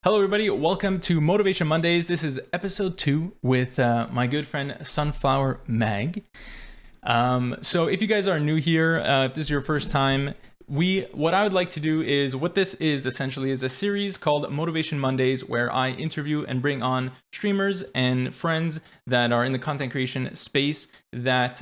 Hello, everybody. Welcome to Motivation Mondays. This is episode 2 with my good friend SunflowerMag. So if you guys are new here, if this is your first time, what I would like to do is, what this is essentially is a series called Motivation Mondays, where I interview and bring on streamers and friends that are in the content creation space that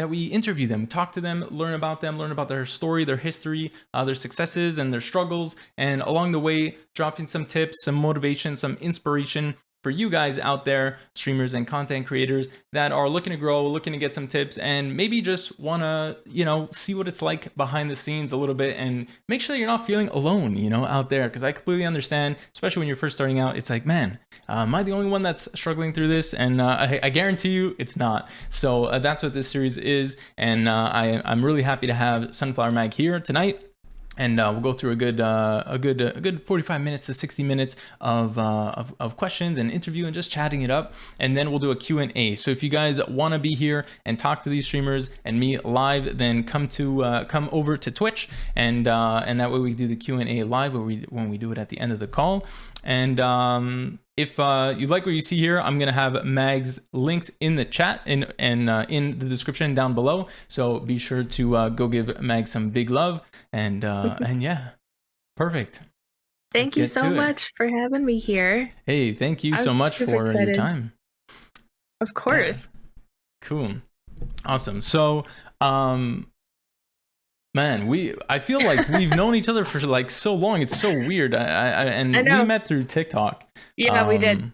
we interview them, talk to them, learn about their story, their history, their successes and their struggles, and along the way, dropping some tips, some motivation, some inspiration for you guys out there, streamers and content creators that are looking to grow, looking to get some tips, and maybe just want to, see what it's like behind the scenes a little bit, and make sure you're not feeling alone, out there. Because I completely understand, especially when you're first starting out, it's like, man, am I the only one that's struggling through this? And I guarantee you, it's not. So that's what this series is, and I'm really happy to have SunflowerMag here tonight. And we'll go through a good 45 minutes to 60 minutes of questions and interview and just chatting it up. And then we'll do a Q&A. So if you guys want to be here and talk to these streamers and me live, then come over to Twitch, and that way we do the Q&A live when we do it at the end of the call. And if you like what you see here, I'm gonna have Mag's links in the chat and in the description down below. So be sure to go give Mag some big love, and yeah, perfect. Thank you so much for having me here. Hey, thank you so much for your time. Of course. Yeah. Cool, awesome. So man, I feel like we've known each other for like so long. It's so weird. I we met through TikTok. Yeah, we did.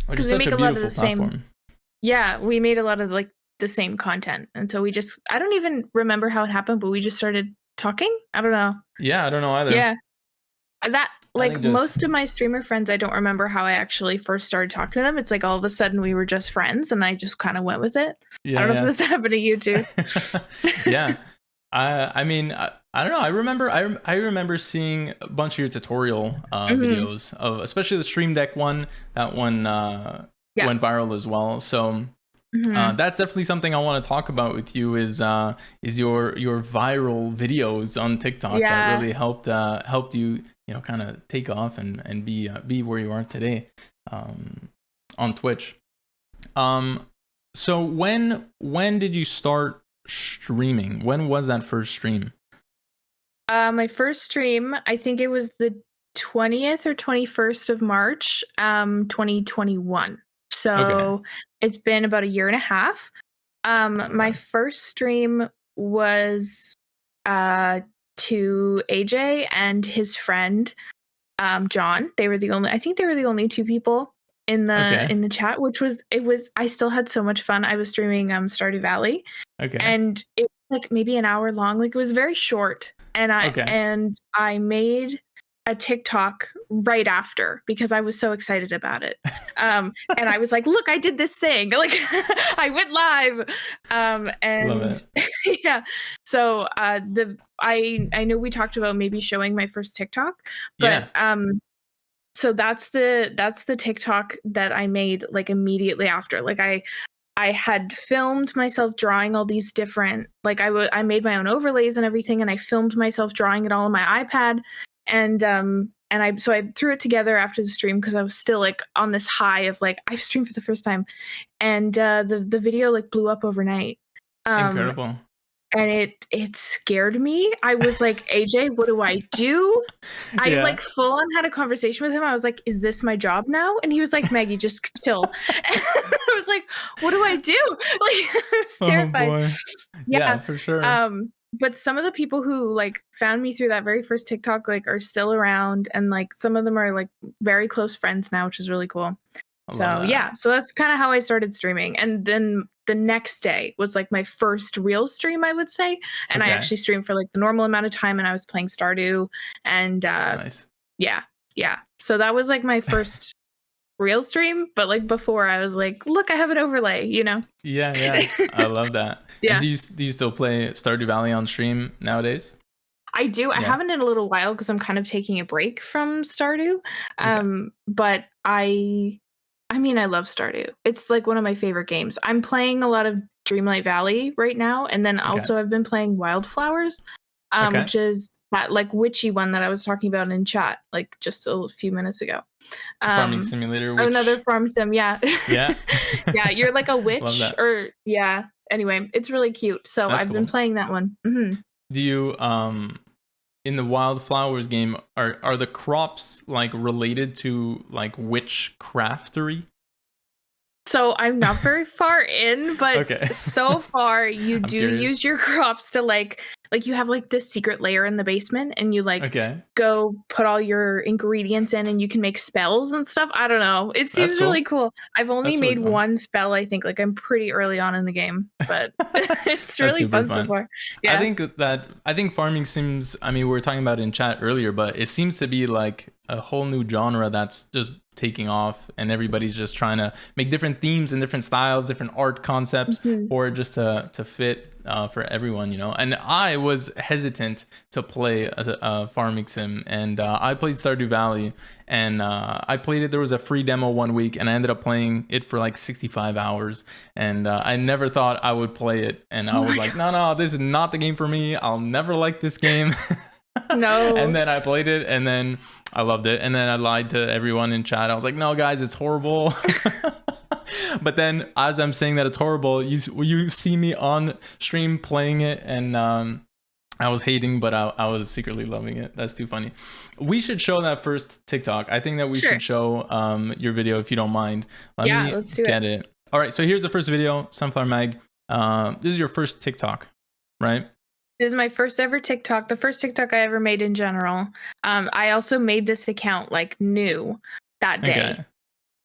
Which is such a beautiful platform. Yeah, we made a lot of like the same content, and so I don't even remember how it happened, but we just started talking. I don't know. Yeah, I don't know either. Yeah, most of my streamer friends, I don't remember how I actually first started talking to them. It's like all of a sudden we were just friends, and I just kind of went with it. Yeah, I don't know if this happened to you too. Yeah. I mean, I don't know. I remember seeing a bunch of your tutorial videos of, especially the Stream Deck one. That one went viral as well. So that's definitely something I want to talk about with you. Is your viral videos on TikTok that really helped you kind of take off and be where you are today on Twitch. So when did you start streaming? When was that first stream? My first stream, I think it was the 20th or 21st of March, 2021. So It's been about a year and a half. My first stream was to AJ and his friend John. I think they were the only two people in the chat, I still had so much fun. I was streaming Stardew Valley. And it was like maybe an hour long. Like, it was very short. And I made a TikTok right after because I was so excited about it. And I was like, look, I did this thing. Like, I went live. Love it. Yeah. So I know we talked about maybe showing my first TikTok, but so that's the TikTok that I made like immediately after. Like, I had filmed myself drawing all these different, like, I made my own overlays and everything, and I filmed myself drawing it all on my iPad, and I threw it together after the stream because I was still like on this high of like, I've streamed for the first time, and the video like blew up overnight. Incredible. And it scared me. I was like, AJ, what do I do? I like full on had a conversation with him. I was like, is this my job now? And he was like, Maggie, just chill. And I was like, what do I do? Like, I was terrified. Oh boy. Yeah, for sure. But some of the people who like found me through that very first TikTok like are still around, and like some of them are like very close friends now, which is really cool. So that's kind of how I started streaming. And then the next day was like my first real stream, I would say. And I actually streamed for like the normal amount of time, and I was playing Stardew, and nice. Yeah. So that was like my first real stream, but like before I was like, look, I have an overlay, Yeah. I love that. Yeah. And do you still play Stardew Valley on stream nowadays? I do. I haven't in a little while because I'm kind of taking a break from Stardew. But I mean, I love Stardew. It's like one of my favorite games. I'm playing a lot of Dreamlight Valley right now, and then also I've been playing Wildflowers. Okay. which is that like witchy one that I was talking about in chat like just a few minutes ago. Farming simulator, Another which farm sim, yeah. yeah. Yeah, you're like a Love witch that. or yeah. Anyway, it's really cute. So That's I've been cool. playing that one. Mm-hmm. Do you in the Wildflowers game are the crops like related to like witch craftery? So I'm not very far in, but Okay. so far you I'm do curious. use your crops to like you have like this secret layer in the basement and you like Okay. go put all your ingredients in and you can make spells and stuff. I don't know. It That's seems cool. really cool. I've only That's really made fun. one spell, I think. Like I'm pretty early on in the game, but it's That's really super fun so fun. far. Yeah. I think farming sims, I mean, we were talking about it in chat earlier, but it seems to be like a whole new genre that's just taking off and everybody's just trying to make different themes and different styles, different art concepts, Mhm. or just to fit for everyone, you know. And I was hesitant to play a farming sim, and I played Stardew Valley, and I played it. There was a free demo 1 week, and I ended up playing it for like 65 hours, and I never thought I would play it, and I was like, no, this is not the game for me. I'll never like this game. No. And then I played it, and then I loved it, and then I lied to everyone in chat. I was like, no guys, it's horrible. But then as I'm saying that it's horrible, you see me on stream playing it, and I was hating, but I was secretly loving it. That's too funny. We should show that first TikTok. I think that we should show your video if you don't mind. Let me let's do get it. All right, so here's the first video, Sunflower Mag. This is your first TikTok, right? This is my first ever TikTok, the first TikTok I ever made in general. I also made this account like new that day.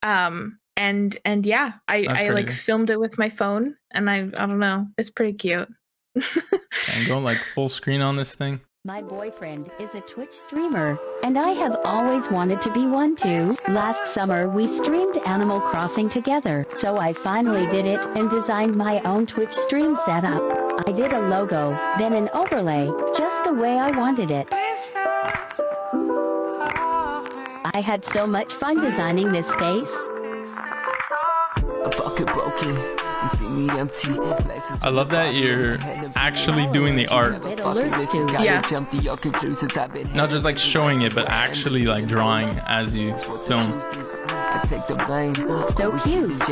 Okay. And yeah, I like filmed it with my phone, and I don't know, it's pretty cute. And go like full screen on this thing. My boyfriend is a Twitch streamer, and I have always wanted to be one too. Last summer, we streamed Animal Crossing together, so I finally did it and designed my own Twitch stream setup. I did a logo, then an overlay, just the way I wanted it. I had so much fun designing this space. I love that you're actually doing the art. Yeah. Not just like showing it, but actually like drawing as you film. So cute.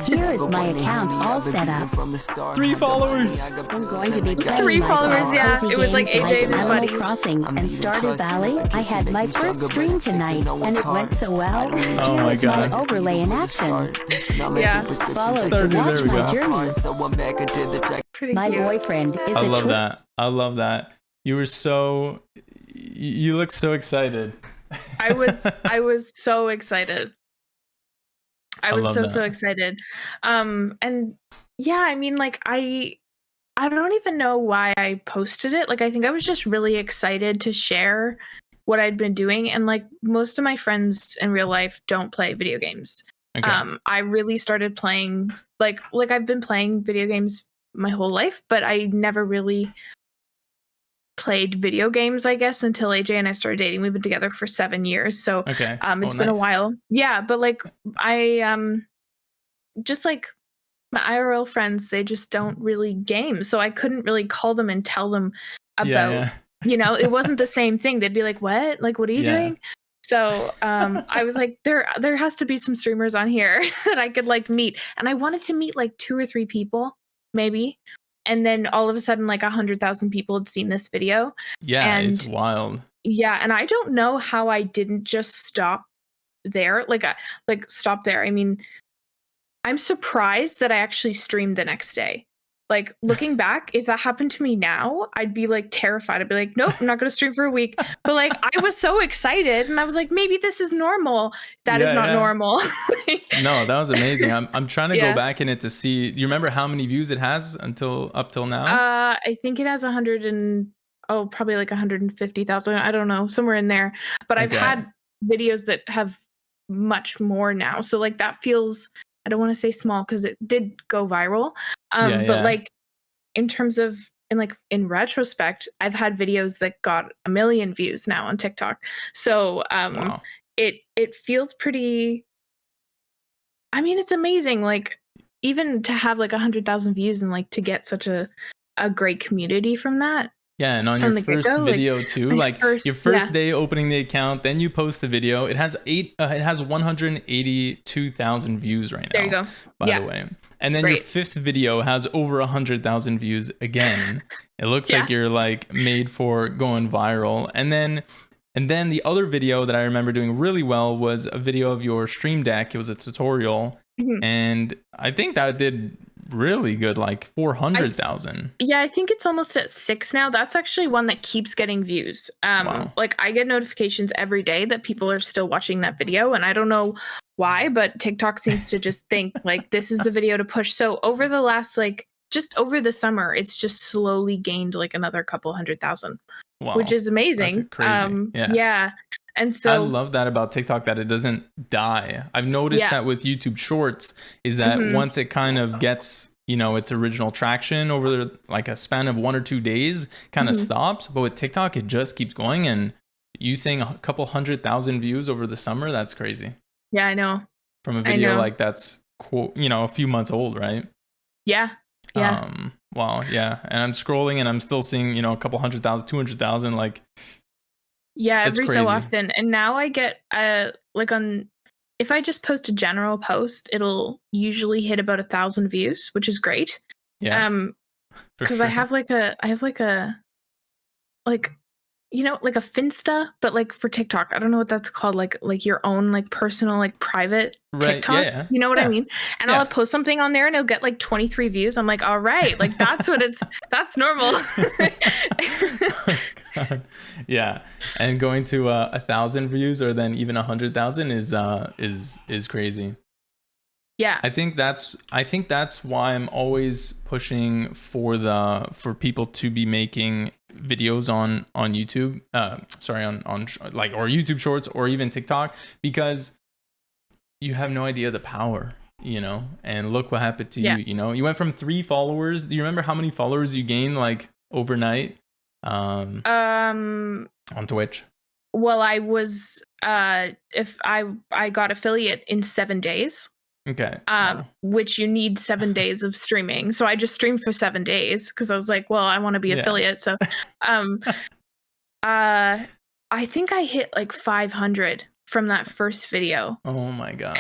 Here is my account all set up. 3 followers. I'm going to be playing 3 my followers, yeah. cozy It was like games AJ and his Animal buddies. Crossing and Stardew Valley. I had my first stream tonight, and it went so well. Oh my God. My overlay in action. Yeah. Follow to Stardew, watch there we my go. journey. Pretty My cute. boyfriend is I a love Twitch. that. I love that. You were so. You look so excited. I was so excited. I was love so that. excited. And yeah, I mean like I don't even know why I posted it. Like I think I was just really excited to share what I'd been doing, and like most of my friends in real life don't play video games. Okay. I really started playing like I've been playing video games my whole life, but I never really played video games, I guess, until AJ and I started dating. We've been together for 7 years, so Okay. it's been a while. Yeah, but like I just like my IRL friends, they just don't really game, so I couldn't really call them and tell them about you know, it wasn't the same thing. They'd be like, what? Like, what are you doing? So I was like, there has to be some streamers on here that I could like meet. And I wanted to meet like 2 or 3 people, maybe. And then all of a sudden, like 100,000 people had seen this video. Yeah, and it's wild. Yeah, and I don't know how I didn't just stop there. Like stop there. I mean, I'm surprised that I actually streamed the next day. Like looking back, if that happened to me now, I'd be like terrified. I'd be like, nope, I'm not going to stream for a week. But like, I was so excited, and I was like, maybe this is normal. That is not normal. No, that was amazing. I'm trying to go back in it to see. Do you remember how many views it has up till now? I think it has probably like 150,000. I don't know, somewhere in there. But I've had videos that have much more now. So like that feels, I don't want to say small because it did go viral. But like in terms of in retrospect, I've had videos that got 1 million views now on TikTok. So Wow. it feels pretty, I mean, it's amazing. Like even to have like 100,000 views and like to get such a a great community from that. Yeah, and on your first video too, like your first day opening the account, then you post the video. It has 182,000 views right now. There you go. By the way, and then your fifth video has over 100,000 views again. It looks like you're like made for going viral. And then the other video that I remember doing really well was a video of your stream deck. It was a tutorial, and I think that did really good, like 400,000. Yeah, I think it's almost at 6 now. That's actually one that keeps getting views. Wow. Like I get notifications every day that people are still watching that video, and I don't know why, but TikTok seems to just think like this is the video to push. So over the last just over the summer, it's just slowly gained like another couple 100,000. Wow. Which is amazing. That's crazy. Yeah. And so I love that about TikTok, that it doesn't die. I've noticed that with YouTube Shorts is that once it kind of gets, its original traction over like a span of 1 or 2 days, kind of stops. But with TikTok, it just keeps going. And you saying a couple 100,000 views over the summer, that's crazy. Yeah, I know. From a video like that's, a few months old, right? Yeah. Yeah. Wow. Yeah. And I'm scrolling and I'm still seeing, a couple 100,000, 200,000, like. Yeah, every so often. And now I get if I just post a general post, it'll usually hit about 1,000 views, which is great. Yeah. Because I have like a Finsta, but like for TikTok. I don't know what that's called, like your own like personal like private TikTok. Yeah. You know what I mean? And I'll post something on there and it'll get like 23 views. I'm like, all right, like that's that's normal. Oh, God. Yeah. And going to 1,000 views or then even 100,000 is crazy. Yeah. I think that's why I'm always pushing for people to be making videos on YouTube, on like, or YouTube Shorts or even TikTok, because you have no idea the power, and look what happened to you. You went from 3 followers. Do you remember how many followers you gained like overnight on Twitch? Well, I was if I got affiliate in 7 days. Okay. Which you need 7 days of streaming. So I just streamed for 7 days because I was like, well, I want to be affiliate. So I think I hit like 500 from that first video. Oh my God.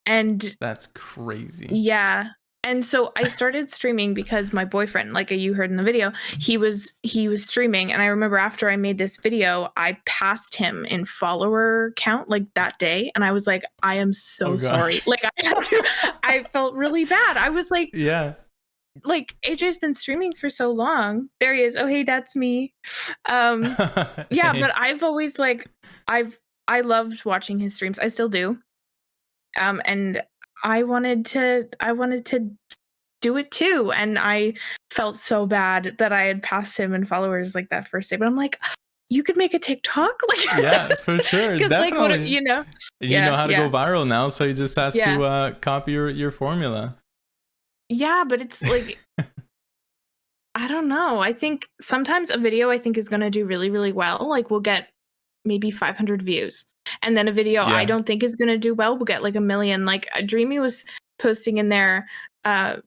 And that's crazy. Yeah. And so I started streaming because my boyfriend, like you heard in the video, he was streaming. And I remember after I made this video, I passed him in follower count like that day. And I was like, I am so sorry. Like I felt really bad. I was like, yeah, like AJ's been streaming for so long. There he is. Oh, hey, that's me. Yeah, but I've always I loved watching his streams. I still do. And I wanted to do it too, and I felt so bad that I had passed him in followers like that first day. But I'm like, you could make a TikTok, like yeah, for sure, definitely. Like, you know how to go viral now, so he just has to copy your formula. Yeah, but it's like I don't know. I think sometimes a video is going to do really, really well. Like we'll get maybe 500 views. And then a video I don't think is going to do well will get like 1 million. Like Dreamy was posting in there,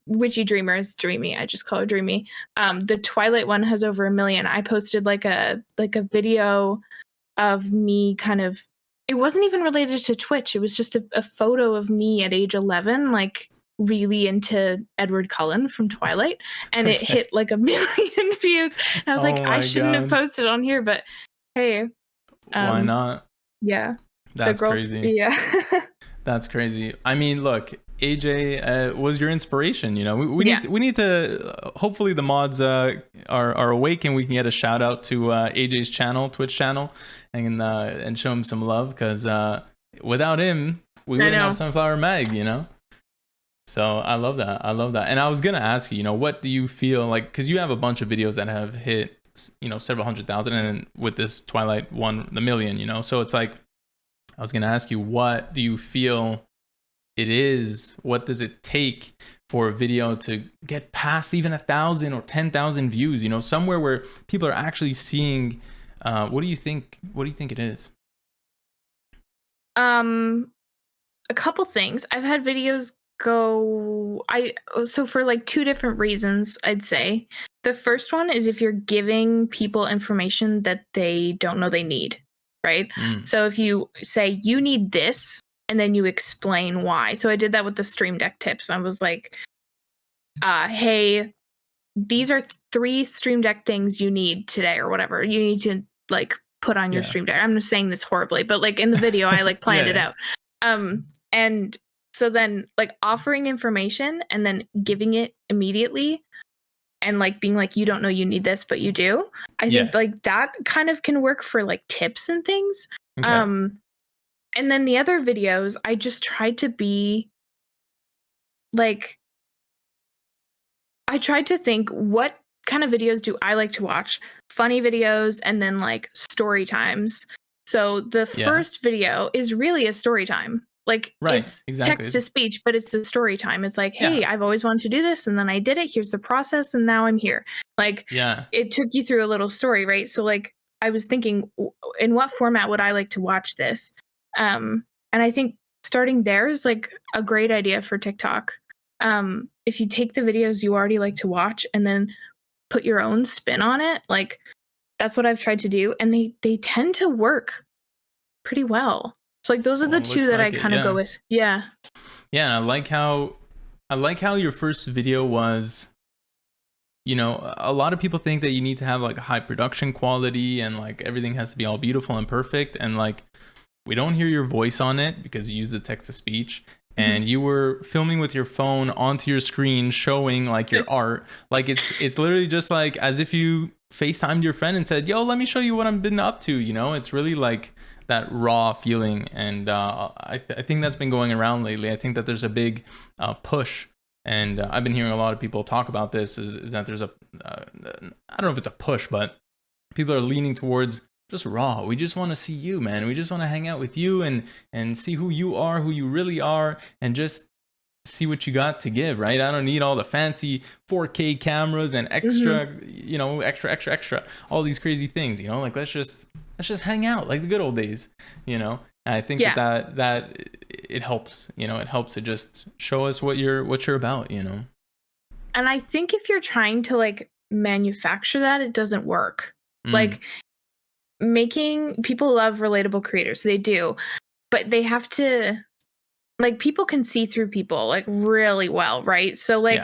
Witchy Dreamer is Dreamy. I just call her Dreamy. The Twilight one has over 1 million. I posted like a video of me kind of, it wasn't even related to Twitch. It was just a photo of me at age 11, like really into Edward Cullen from Twilight. And it hit like 1 million views. And I was like, I shouldn't have posted on here, but hey. Why not? Yeah. That's crazy. Yeah. That's crazy. I mean, look, AJ was your inspiration. We need to. Hopefully, the mods are awake and we can get a shout out to AJ's channel, Twitch channel, and show him some love, because without him, we wouldn't have SunflowerMag. So I love that. And I was gonna ask you, what do you feel like? Because you have a bunch of videos that have hit, several 100,000, and with this Twilight one, 1 million. So it's like, I was gonna ask you, what do you feel it is? What does it take for a video to get past even 1,000 or 10,000 views? Somewhere where people are actually seeing. What do you think? What do you think it is? A couple things. I've had videos so for like two different reasons, I'd say. The first one is if you're giving people information that they don't know they need, right? So if you say you need this and then you explain why. So I did that with the Stream Deck tips. I was like, hey, these are 3 Stream Deck things you need today or whatever. You need to like put on your Stream Deck. I'm just saying this horribly, but like in the video, I like planned it out. And so then like offering information and then giving it immediately and like being like, you don't know you need this, but you do. I think like that kind of can work for like tips and things. Okay. And then the other videos, I just tried to be like, I tried to think what kind of videos do I like to watch? Funny videos and then like story times. So the first video is really a story time. Like it's text to speech, but it's a story time. It's like, hey, I've always wanted to do this and then I did it. Here's the process and now I'm here. Like it took you through a little story, right? So like I was thinking, in what format would I like to watch this? And I think starting there is like a great idea for TikTok. If you take the videos you already like to watch and then put your own spin on it, like that's what I've tried to do. And they tend to work pretty well. So like those are the two that I kind of go with. Yeah. Yeah. And I like how your first video was, you know, a lot of people think that you need to have like a high production quality and like everything has to be all beautiful and perfect. And like, we don't hear your voice on it because you use the text to speech. And you were filming with your phone onto your screen, showing like your art. Like it's literally just like as if you FaceTimed your friend and said, "Yo, let me show you what I've been up to." You know, it's really like that raw feeling, and I think that's been going around lately. I think that there's a big push, and I've been hearing a lot of people talk about this. Is that there's a I don't know if it's a push, but people are leaning towards just raw. We just want to see you, man. We just want to hang out with you and see who you are, who you really are, and just see what you got to give, right? I don't need all the fancy 4K cameras and extra, you know, extra, all these crazy things, you know, like let's just hang out like the good old days, you know. And I think that it helps, you know, it helps to just show us what you're about, you know. And I think if you're trying to like manufacture that, it doesn't work. Like people love relatable creators, they do, but they have to, like, people can see through people like really well, right? So like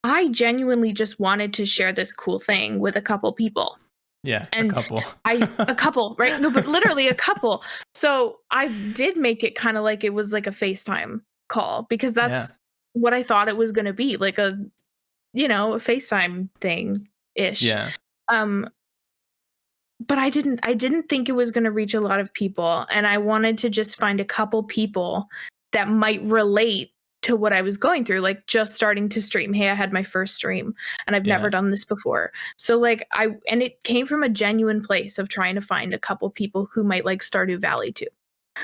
I genuinely just wanted to share this cool thing with a couple people. And a couple, right? No, but literally a couple. So I did make it kind of like it was like a FaceTime call because that's what I thought it was going to be, like a, you know, a FaceTime thing ish. But I didn't think it was going to reach a lot of people. And I wanted to just find a couple people that might relate to what I was going through, like just starting to stream. Hey, I had my first stream and I've never done this before. So like and it came from a genuine place of trying to find a couple people who might like Stardew Valley too.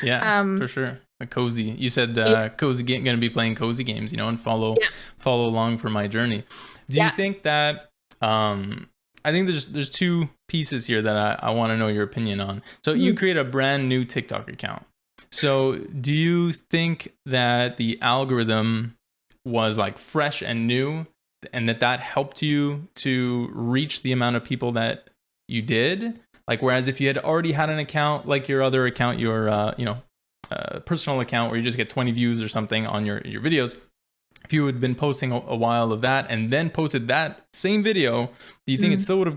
Yeah, for sure. A cozy. You said cozy game, going to be playing cozy games, you know, and follow along for my journey. Do you think that I think there's two pieces here that I want to know your opinion on. So you create a brand new TikTok account. So do you think that the algorithm was like fresh and new and that helped you to reach the amount of people that you did? Like, whereas if you had already had an account, like your other account, your, personal account where you just get 20 views or something on your videos, if you had been posting a while of that and then posted that same video, do you think it still would have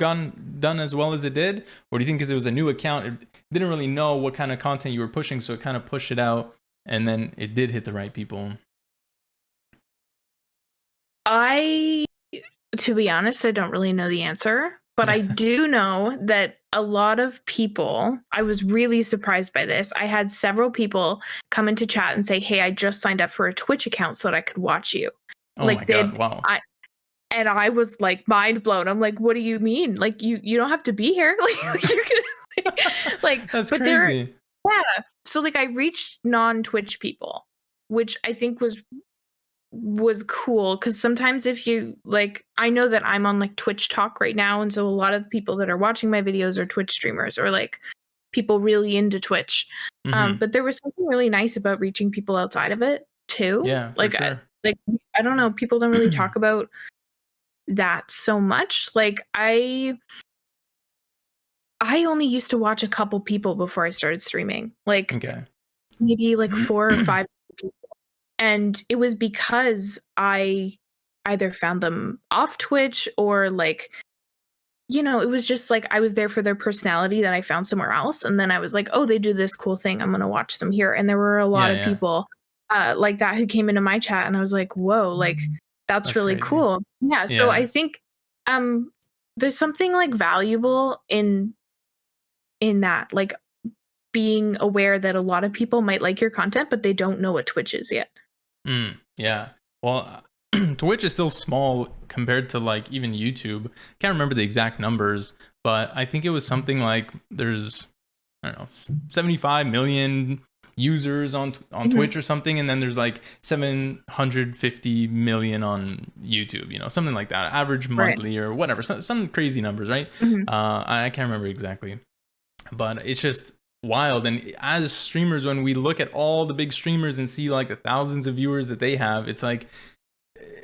done as well as it did? Or do you think because it was a new account, it didn't really know what kind of content you were pushing, so it kind of pushed it out and then it did hit the right people? To be honest, I don't really know the answer, but I do know that a lot of people, I was really surprised by this. I had several people come into chat and say, hey, I just signed up for a Twitch account so that I could watch you. Oh like my God, wow. And I was like mind blown. I'm like, what do you mean? Like you don't have to be here. Like you're gonna like that's crazy. So like I reached non-Twitch people, which I think was cool because sometimes if you like, I know that I'm on like Twitch Talk right now, and so a lot of the people that are watching my videos are Twitch streamers or like people really into Twitch. But there was something really nice about reaching people outside of it too. Yeah, like sure. Like, I don't know, people don't really talk about that so much. Like, I only used to watch a couple people before I started streaming. Like, Okay. maybe like 4 or 5 people. And it was because I either found them off Twitch or like, you know, it was just like I was there for their personality that I found somewhere else. And then I was like, oh, they do this cool thing. I'm going to watch them here. And there were a lot of people like that who came into my chat. And I was like, whoa, like that's really crazy. cool. Yeah. So I think there's something like valuable in that, like being aware that a lot of people might like your content, but they don't know what Twitch is yet. Yeah. Well, Twitch is still small compared to like even YouTube. Can't remember the exact numbers, but I think it was something like there's, I don't know, 75 million users on Twitch or something, and then there's like 750 million on YouTube, you know, something like that, average monthly or whatever, some crazy numbers, right? I can't remember exactly, but it's just wild. And as streamers, when we look at all the big streamers and see like the thousands of viewers that they have, it's like,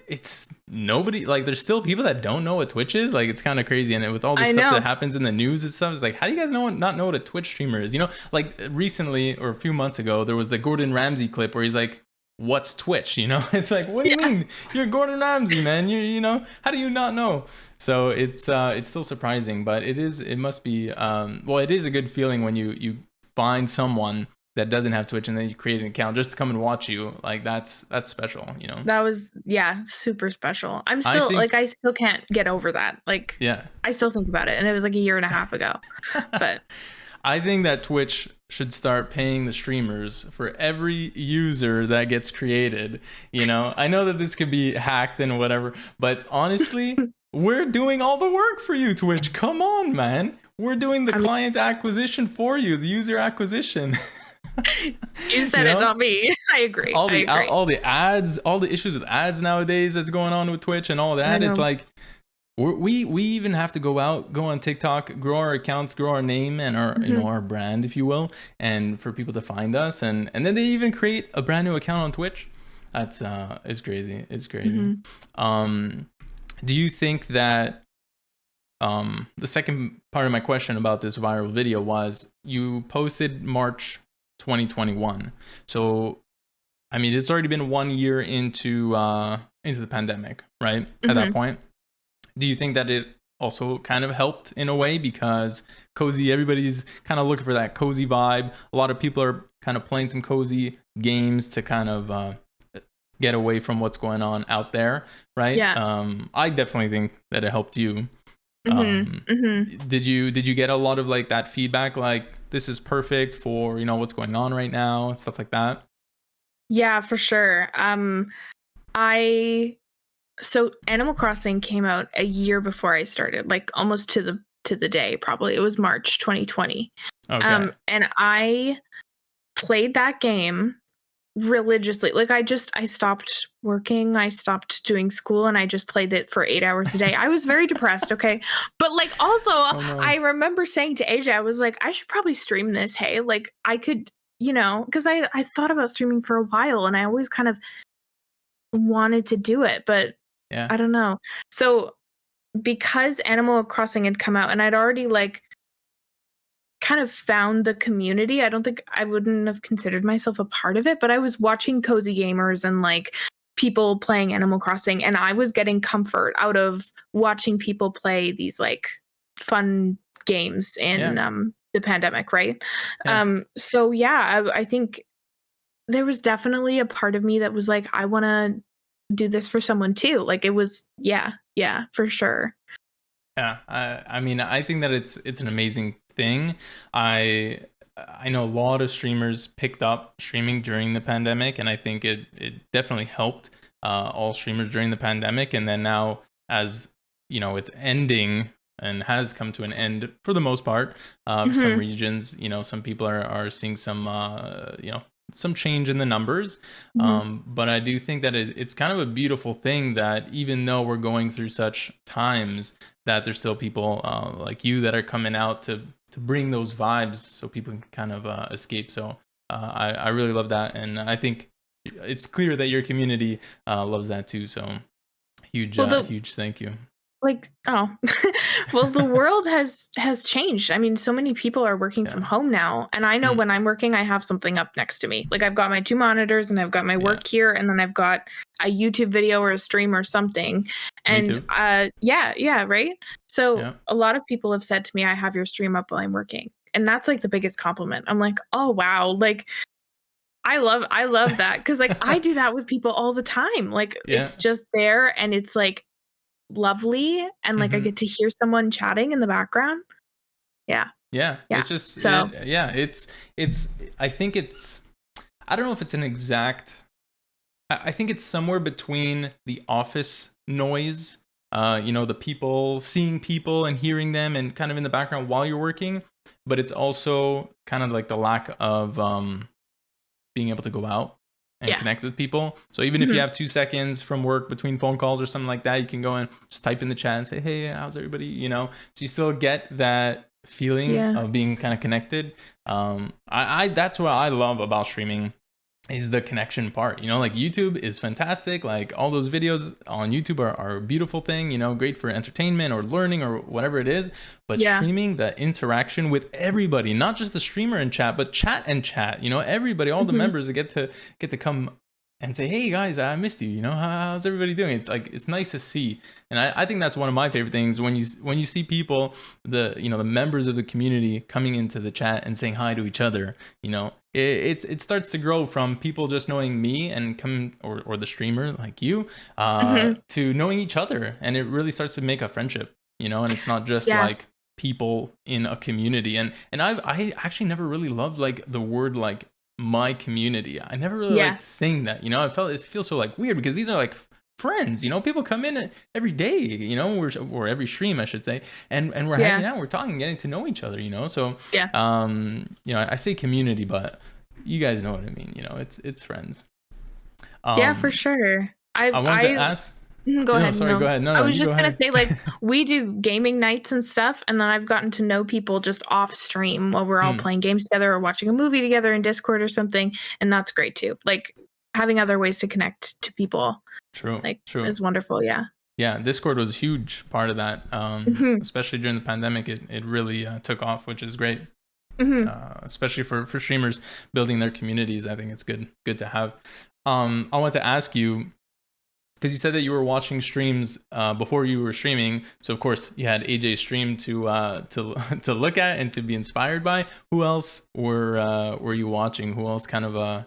it's nobody, like there's still people that don't know what Twitch is. Like, it's kind of crazy. And with all the stuff that happens in the news and stuff, it's like, how do you guys not know what a Twitch streamer is? You know, like recently or a few months ago, there was the Gordon Ramsay clip where he's like, what's Twitch? You know, it's like, what do you mean? You're Gordon Ramsay, man. You know, how do you not know? So it's still surprising, but it must be, well, it is a good feeling when you find someone that doesn't have Twitch and then you create an account just to come and watch you. Like, that's special, you know? That was, super special. I'm still I still can't get over that. Like, I still think about it, and it was like a year and a half ago. But I think that Twitch should start paying the streamers for every user that gets created. You know, I know that this could be hacked and whatever, but honestly, we're doing all the work for you, Twitch. Come on, man. We're doing the client acquisition for you, the user acquisition. You said it, not me. I agree. All the ads, all the issues with ads nowadays that's going on with Twitch and all that. It's like we even have to go on TikTok, grow our accounts, grow our name and our you know, our brand, if you will, and for people to find us, and then they even create a brand new account on Twitch. That's it's crazy. It's crazy. Do you think that the second part of my question about this viral video was, you posted March 2021. So, I mean, it's already been 1 year into the pandemic, right? At that point, do you think that it also kind of helped in a way, because everybody's kind of looking for that cozy vibe. A lot of people are kind of playing some cozy games to kind of get away from what's going on out there, right? I definitely think that it helped you. Did you get a lot of like that feedback, like this is perfect for, you know, what's going on right now and stuff like that? Yeah, for sure. So Animal Crossing came out a year before I started, like almost to the day, probably. It was March 2020. And I played that game religiously. Like, I stopped working, I stopped doing school, and I just played it for 8 hours a day. I was very depressed, okay? But like, also, I remember saying to AJ, I was like, I should probably stream this, hey? Like, I could, you know, because I thought about streaming for a while, and I always kind of wanted to do it, but I don't know. So because Animal Crossing had come out, and I'd already like kind of found the community, I don't think I wouldn't have considered myself a part of it, but I was watching cozy gamers and like people playing Animal Crossing, and I was getting comfort out of watching people play these like fun games in the pandemic, right? So I think there was definitely a part of me that was like, I want to do this for someone too. Like, it was for sure. I mean, I think that it's an amazing thing. I know a lot of streamers picked up streaming during the pandemic, and I think it definitely helped all streamers during the pandemic. And then now, as you know, it's ending and has come to an end for the most part. For some regions, you know, some people are seeing some you know, some change in the numbers. But I do think that it's kind of a beautiful thing that even though we're going through such times, that there's still people like you that are coming out to bring those vibes so people can kind of escape. So I really love that. And I think it's clear that your community loves that too. So huge, huge thank you. Like, oh, well, the world has changed. I mean, so many people are working from home now. And I know when I'm working, I have something up next to me. Like, I've got my 2 monitors and I've got my work here. And then I've got a YouTube video or a stream or something. And yeah, right. So a lot of people have said to me, I have your stream up while I'm working. And that's like the biggest compliment. I'm like, oh, wow. Like, I love that. Because like I do that with people all the time. Like, it's just there and it's like lovely, and like I get to hear someone chatting in the background. Yeah, it's just so it's I think it's, I don't know if it's an exact, I think it's somewhere between the office noise, the people, seeing people and hearing them and kind of in the background while you're working, but it's also kind of like the lack of being able to go out and connect with people. So even if you have 2 seconds from work between phone calls or something like that, you can go and just type in the chat and say, hey, how's everybody? So you still get that feeling of being kind of connected. I that's what I love about streaming, is the connection part. Like YouTube is fantastic. Like all those videos on YouTube are a beautiful thing, great for entertainment or learning or whatever it is. But streaming, the interaction with everybody, not just the streamer in chat, but chat and chat, everybody, all the members get to come and say, hey guys, I missed you. How's everybody doing? It's like, it's nice to see. And I think that's one of my favorite things when you see people, the members of the community coming into the chat and saying hi to each other. It starts to grow from people just knowing me and or the streamer like you to knowing each other, and it really starts to make a friendship. And it's not just like people in a community. And I actually never really loved like the word like my community. I never really liked saying that. It feels so like weird, because these are like friends. People come in every day, or every stream I should say, and we're hanging out, we're talking, getting to know each other. So I say community, but you guys know what I mean. It's friends. For sure. I wanted to ask. Go ahead. Sorry, go ahead. No, I was just gonna say, like, we do gaming nights and stuff, and then I've gotten to know people just off stream while we're all playing games together or watching a movie together in Discord or something, and that's great too. Like, having other ways to connect to people. True. Is wonderful. Yeah, Discord was a huge part of that, especially during the pandemic. It really took off, which is great. Especially for streamers building their communities. I think it's good to have. I want to ask you, because you said that you were watching streams before you were streaming, so of course you had AJ's stream to look at and to be inspired by. Who else were you watching? Who else kind of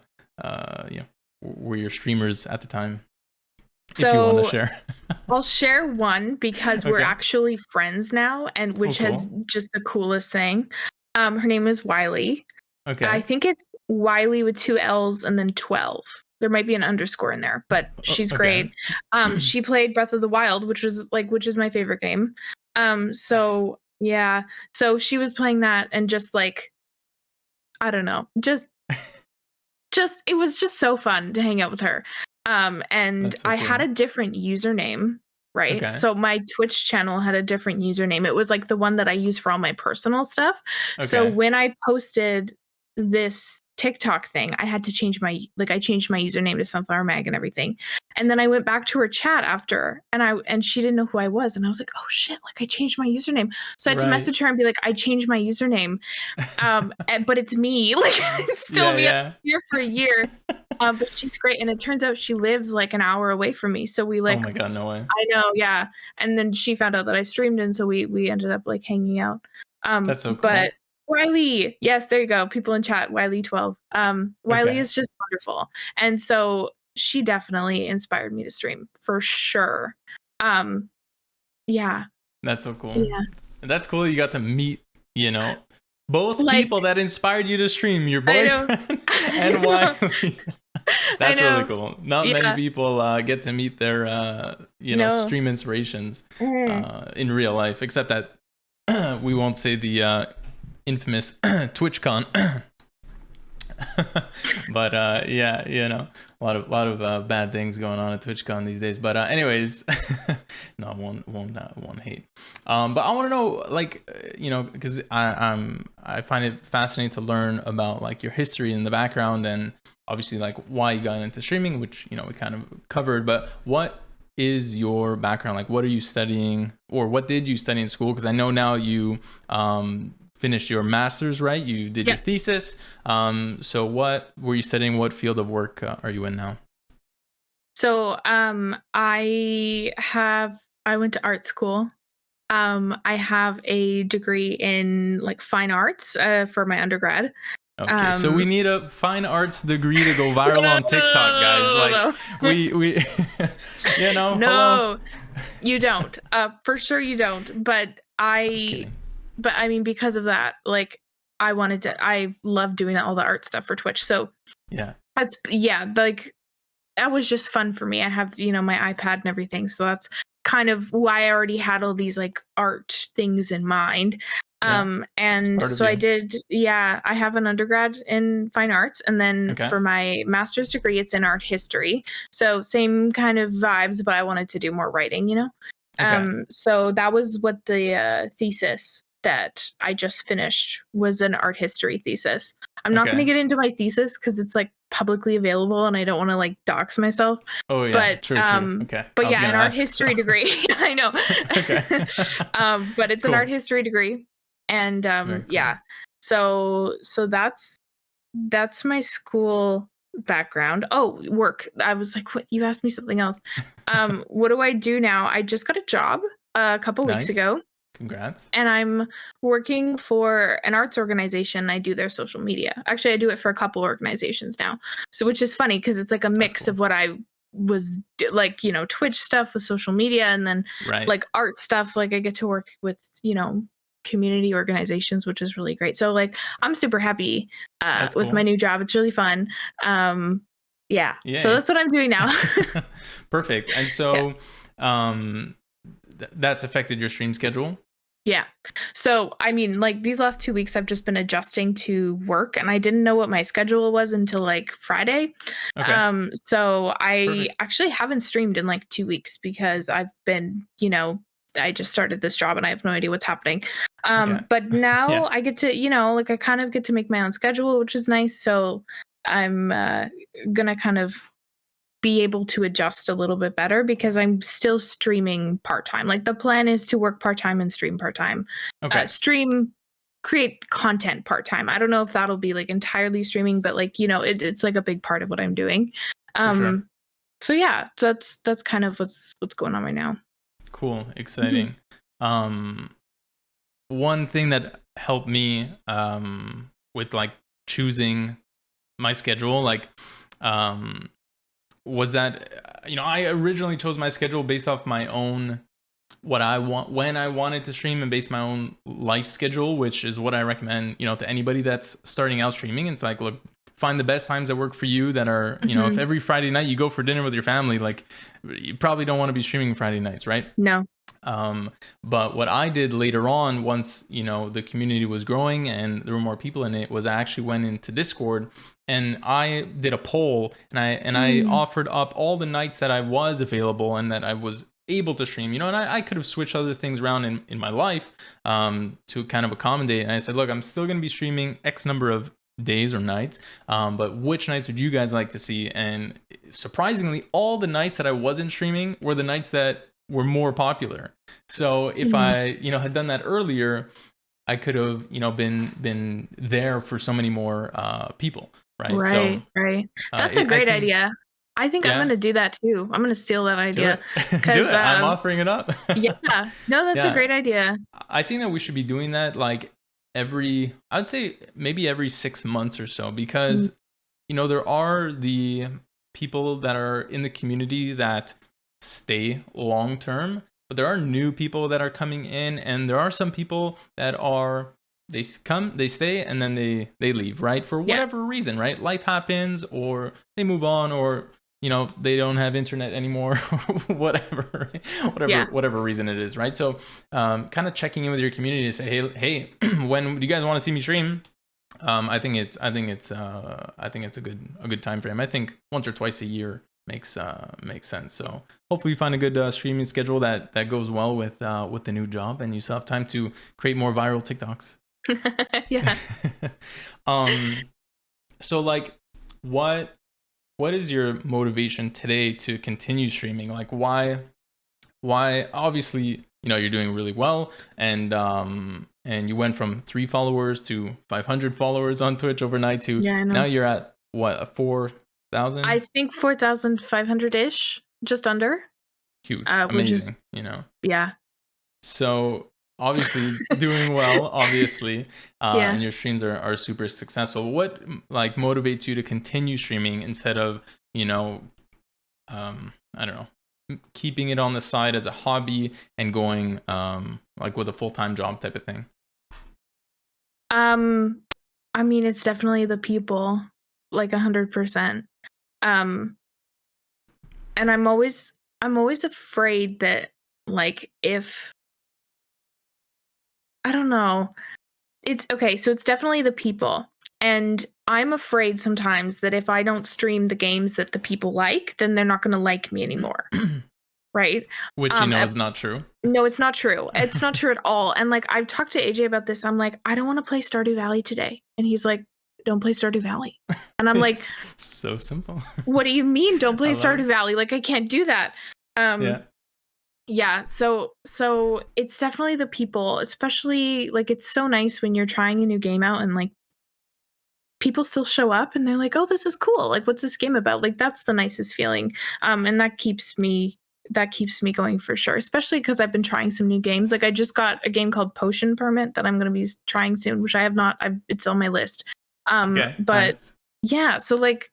were your streamers at the time? So, if you want to share. I'll share one, because we're actually friends now, and which has just the coolest thing. Her name is Wiley. Okay. I think it's Wiley with 2 L's and then 12. There might be an underscore in there, but she's great. She played Breath of the Wild, which is my favorite game. So she was playing that, and just like, I don't know, just it was just so fun to hang out with her. And so I had a different username, right? Okay. So my Twitch channel had a different username. It was like the one that I use for all my personal stuff. Okay. So when I posted this TikTok thing, I had to change I changed my username to SunflowerMag and everything. And then I went back to her chat after, and she didn't know who I was. And I was like, oh shit, like I changed my username. So I had to message her and be like, I changed my username. But it's me. Like, it's still me. I've been here for a year. But she's great. And it turns out she lives like an hour away from me. So we like, oh my God, no way. I know. Yeah. And then she found out that I streamed, and so we ended up like hanging out. That's so cool. But Wiley, yes, there you go. People in chat, Wiley12. Wiley is just wonderful. And so she definitely inspired me to stream for sure. Yeah. That's so cool. Yeah. And that's cool that you got to meet, both people that inspired you to stream, your boyfriend and Wiley. That's really cool. Not many people get to meet their, stream inspirations in real life, except that we won't say the infamous TwitchCon. But a lot of bad things going on at TwitchCon these days. But anyways, no, won't hate. But I want to know, like, because I find it fascinating to learn about like your history in the background, and obviously like why you got into streaming, which, you know, we kind of covered, but what is your background? Like, what are you studying, or what did you study in school? Because I know now you finished your master's, right? You did your thesis. So what were you studying? What field of work are you in now? So I went to art school. I have a degree in like fine arts for my undergrad. Okay, so we need a fine arts degree to go viral on TikTok, guys. Like we you know, no, hello. You don't. For sure you don't. But I mean, because of that, like I love doing all the art stuff for Twitch. So like that was just fun for me. I have, you know, my iPad and everything. So that's kind of why I already had all these like art things in mind. And so I did, I have an undergrad in fine arts, and then for my master's degree, it's in art history. So same kind of vibes, but I wanted to do more writing, you know? So that was what the thesis that I just finished was, an art history thesis. I'm not going to get into my thesis because it's like publicly available and I don't want to like dox myself. Oh yeah, but true. Okay. But yeah, an art history degree. I know. But it's an art history degree. And so that's my school background. Oh, work. I was like, what? You asked me something else. What do I do now? I just got a job a couple weeks ago. Congrats. And I'm working for an arts organization. I do their social media. Actually, I do it for a couple organizations now. So, which is funny because it's like a mix of what I was like, you know, Twitch stuff with social media, and then like art stuff. Like I get to work with, you know, community organizations, which is really great. So like I'm super happy with my new job. It's really fun. So that's what I'm doing now. Perfect. And so that's affected your stream schedule? Yeah. So, I mean, like these last 2 weeks, I've just been adjusting to work, and I didn't know what my schedule was until like Friday. So I actually haven't streamed in like 2 weeks because I've been, you know, I just started this job and I have no idea what's happening. But now I get to, you know, like I kind of get to make my own schedule, which is nice. So I'm going to kind of be able to adjust a little bit better because I'm still streaming part-time. Like the plan is to work part-time and stream part-time. Create content part-time. I don't know if that'll be like entirely streaming, but like, you know, it's like a big part of what I'm doing. So yeah, that's kind of what's going on right now. Cool. Exciting. One thing that helped me with like choosing my schedule, like was that, you know, I originally chose my schedule based off my own, what I want, when I wanted to stream, and based my own life schedule, which is what I recommend, you know, to anybody that's starting out streaming. It's like, look, find the best times that work for you that are, you know, if every Friday night you go for dinner with your family, like you probably don't want to be streaming Friday nights, right? No. But what I did later on, once, you know, the community was growing and there were more people in it, was I actually went into Discord and I did a poll, and I offered up all the nights that I was available and that I was able to stream, you know, and I could have switched other things around in my life to kind of accommodate. And I said, look, I'm still going to be streaming X number of days or nights, but which nights would you guys like to see? And surprisingly, all the nights that I wasn't streaming were the nights that were more popular. So if I, you know, had done that earlier, I could have, you know, been there for so many more people, right? Right. That's a great idea. I think I'm going to do that too. I'm going to steal that idea. Do it. I'm offering it up. Yeah. No, that's a great idea. I think that we should be doing that like I would say maybe every 6 months or so, because, you know, there are the people that are in the community that stay long term, but there are new people that are coming in, and there are some people that are, they come, they stay, and then they leave, right? For whatever reason, right? Life happens, or they move on, or, you know, they don't have internet anymore, whatever reason it is, right? So kind of checking in with your community to say, hey, when do you guys want to see me stream? I think it's a good time frame. I think once or twice a year makes sense. So hopefully you find a good streaming schedule that goes well with the new job, and you still have time to create more viral TikToks. Yeah. So like, what is your motivation today to continue streaming? Like why obviously, you're doing really well, and you went from 3 followers to 500 followers on Twitch overnight to now you're at what, 4,000? I think 4,500-ish, just under. Huge. Amazing, Yeah. So obviously doing well, obviously, and your streams are super successful. What like motivates you to continue streaming instead of, I don't know, keeping it on the side as a hobby and going like with a full-time job type of thing? I mean, it's definitely the people, like 100%. And I'm always afraid that, like, if I don't know, it's okay. So it's definitely the people. And I'm afraid sometimes that if I don't stream the games that the people like, then they're not going to like me anymore. Right? Which is not true. No, it's not true. It's not true at all. And like, I've talked to AJ about this. I'm like, I don't want to play Stardew Valley today. And he's like, don't play Stardew Valley. And I'm like, so simple. What do you mean don't play Stardew Valley? Like, I can't do that. Yeah. So it's definitely the people, especially like, it's so nice when you're trying a new game out and like people still show up and they're like, oh, this is cool. Like, what's this game about? Like, that's the nicest feeling. And that keeps me going for sure, especially because I've been trying some new games. Like, I just got a game called Potion Permit that I'm going to be trying soon, which I have not. It's on my list. But nice. Yeah, so like,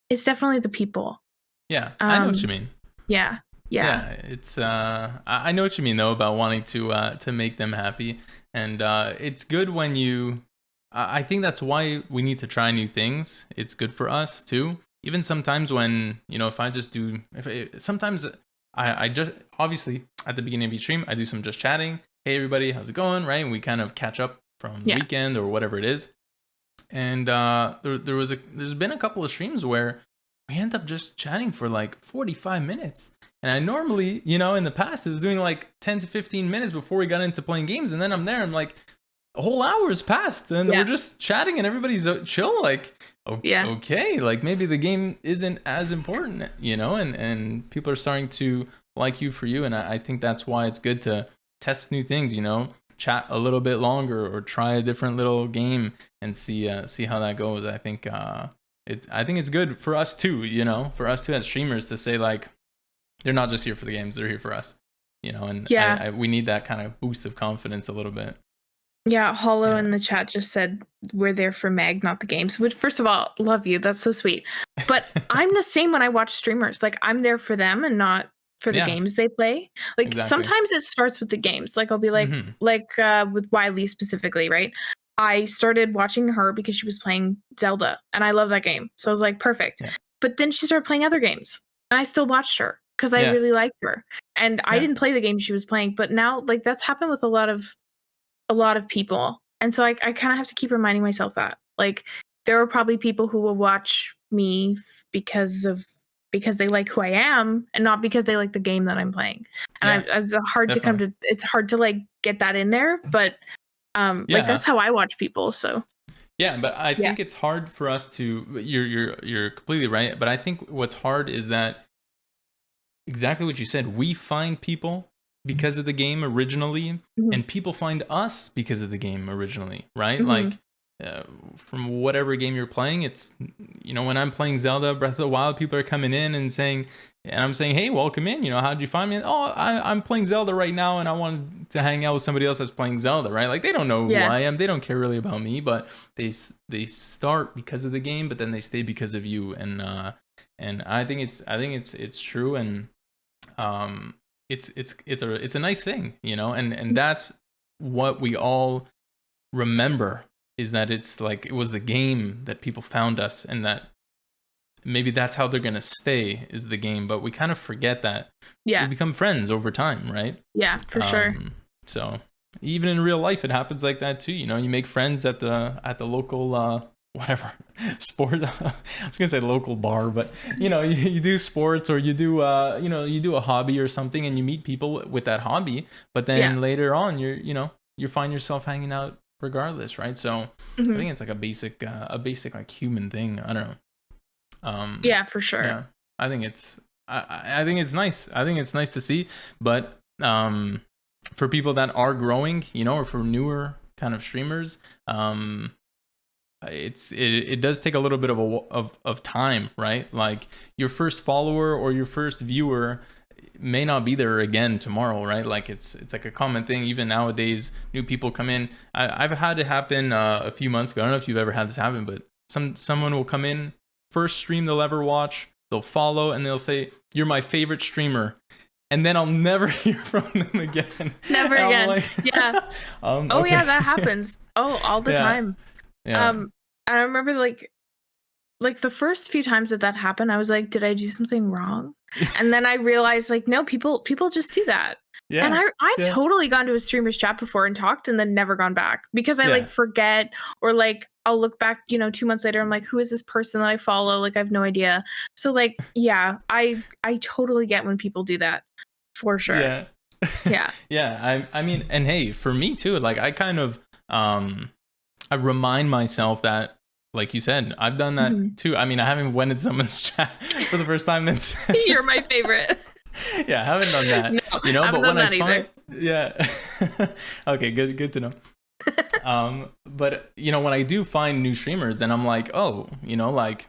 it's definitely the people. Yeah, I know what you mean. Yeah. It's I know what you mean though about wanting to make them happy, and it's good when you. I think that's why we need to try new things. It's good for us too. Even sometimes when if I just do, sometimes I just obviously at the beginning of each stream I do some just chatting. Hey everybody, how's it going? Right, and we kind of catch up from the weekend or whatever it is. And there's been a couple of streams where we end up just chatting for like 45 minutes. And I normally, in the past, it was doing like 10 to 15 minutes before we got into playing games. And then I'm there, I'm like, a whole hour's passed and we're just chatting and everybody's chill. Like, okay, like maybe the game isn't as important, and people are starting to like you for you. And I think that's why it's good to test new things, chat a little bit longer or try a different little game and see how that goes. I think it's good for us too, for us too as streamers to say like they're not just here for the games, they're here for us, and we need that kind of boost of confidence a little bit. Yeah, Hollow in the chat just said we're there for Mag, not the games, which first of all, love you. That's so sweet. But I'm the same when I watch streamers. Like, I'm there for them and not for the games they play. Like, sometimes it starts with the games. Like, I'll be like, with Wiley specifically, right? I started watching her because she was playing Zelda and I love that game. So I was like, perfect. Yeah. But then she started playing other games and I still watched her because I really liked her. And I didn't play the game she was playing, but now like that's happened with a lot of people. And so I kind of have to keep reminding myself that like there are probably people who will watch me because they like who I am and not because they like the game that I'm playing. And it's hard to like get that in there, but like that's how I watch people. So but I think it's hard for us to you're completely right, but I think what's hard is that exactly what you said, we find people because of the game originally, and people find us because of the game originally, right? Like from whatever game you're playing, it's when I'm playing Zelda Breath of the Wild, people are coming in and saying, and I'm saying, hey, welcome in, how'd you find me? Oh, I'm playing Zelda right now and I wanted to hang out with somebody else that's playing Zelda, right? Like they don't know who I am, they don't care really about me, but they start because of the game, but then they stay because of you. And I think it's true, and it's a nice thing, and that's what we all remember, is that it's like it was the game that people found us, and that maybe that's how they're gonna stay, is the game. But we kind of forget that we become friends over time, right? Yeah, for sure. So even in real life, it happens like that too. You make friends at the local whatever sport. I was gonna say local bar, but you do sports, or you do you do a hobby or something, and you meet people with that hobby. But then later on, you find yourself hanging out regardless, right? So I think it's like a basic like human thing. I don't know. Yeah, for sure. Yeah, I think it's I think it's nice. I think it's nice to see, but for people that are growing, you know, or for newer kind of streamers, it does take a little bit of time, right? Like your first follower or your first viewer may not be there again tomorrow, right? Like it's like a common thing. Even nowadays, new people come in. I've had it happen a few months ago. I don't know if you've ever had this happen, but someone will come in, first stream they'll ever watch, they'll follow, and they'll say, "You're my favorite streamer." And then I'll never hear from them again. Never again. Like, yeah. Okay. Yeah, that happens. All the time. Yeah. I remember like the first few times that happened, I was like, did I do something wrong? And then I realized like, no, people just do that. Yeah. And I've totally gone to a streamer's chat before and talked and then never gone back because I like forget, or like I'll look back, 2 months later, I'm like, who is this person that I follow? Like I have no idea. So like, yeah, I totally get when people do that, for sure. Yeah. Yeah. Yeah. I mean, and hey, for me too, like I kind of I remind myself that, like you said, I've done that too. I mean, I haven't went in someone's chat for the first time. You're my favorite. Yeah, I haven't done that. No, but when I find, yeah. Okay, good to know. But when I do find new streamers, then I'm like, oh, like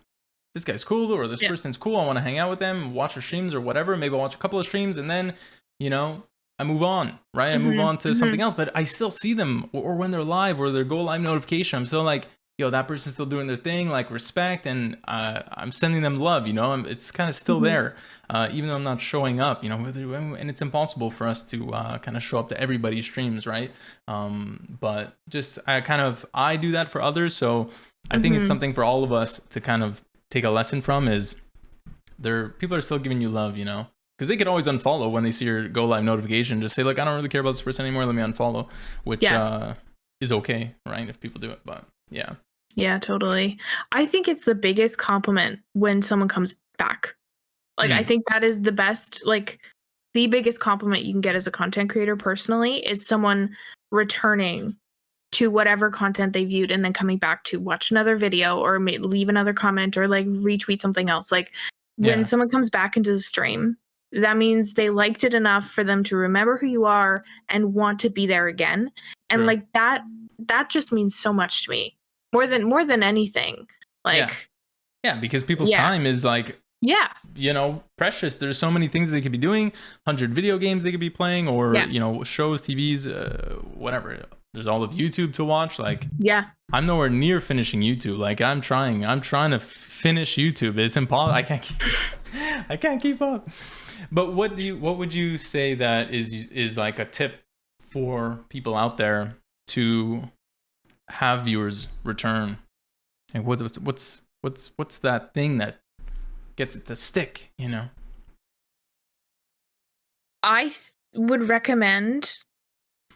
this guy's cool, or this person's cool. I want to hang out with them, watch their streams or whatever. Maybe I'll watch a couple of streams, and then, I move on, right? I move on to something else, but I still see them, or when they're live or their go live notification, I'm still like, yo, that person's still doing their thing, like respect, and I'm sending them love, it's kind of still there, even though I'm not showing up, and it's impossible for us to kind of show up to everybody's streams, right? But just I do that for others, so I think it's something for all of us to kind of take a lesson from, is people are still giving you love, because they could always unfollow when they see your go live notification. Just say, like, I don't really care about this person anymore, let me unfollow, which is okay, right, if people do it. But yeah. Yeah, totally. I think it's the biggest compliment when someone comes back. Like, I think that is the best, like, the biggest compliment you can get as a content creator personally is someone returning to whatever content they viewed and then coming back to watch another video or leave another comment or like retweet something else. Like when someone comes back into the stream, that means they liked it enough for them to remember who you are and want to be there again. And like that just means so much to me. More than anything. Like because people's time is like precious. There's so many things they could be doing, 100 video games they could be playing, or shows, TVs, whatever. There's all of YouTube to watch. Like I'm nowhere near finishing YouTube. Like I'm trying to finish YouTube. It's impossible. I can't keep up. But what would you say that is like a tip for people out there to have viewers return? And what's that thing that gets it to stick, I would recommend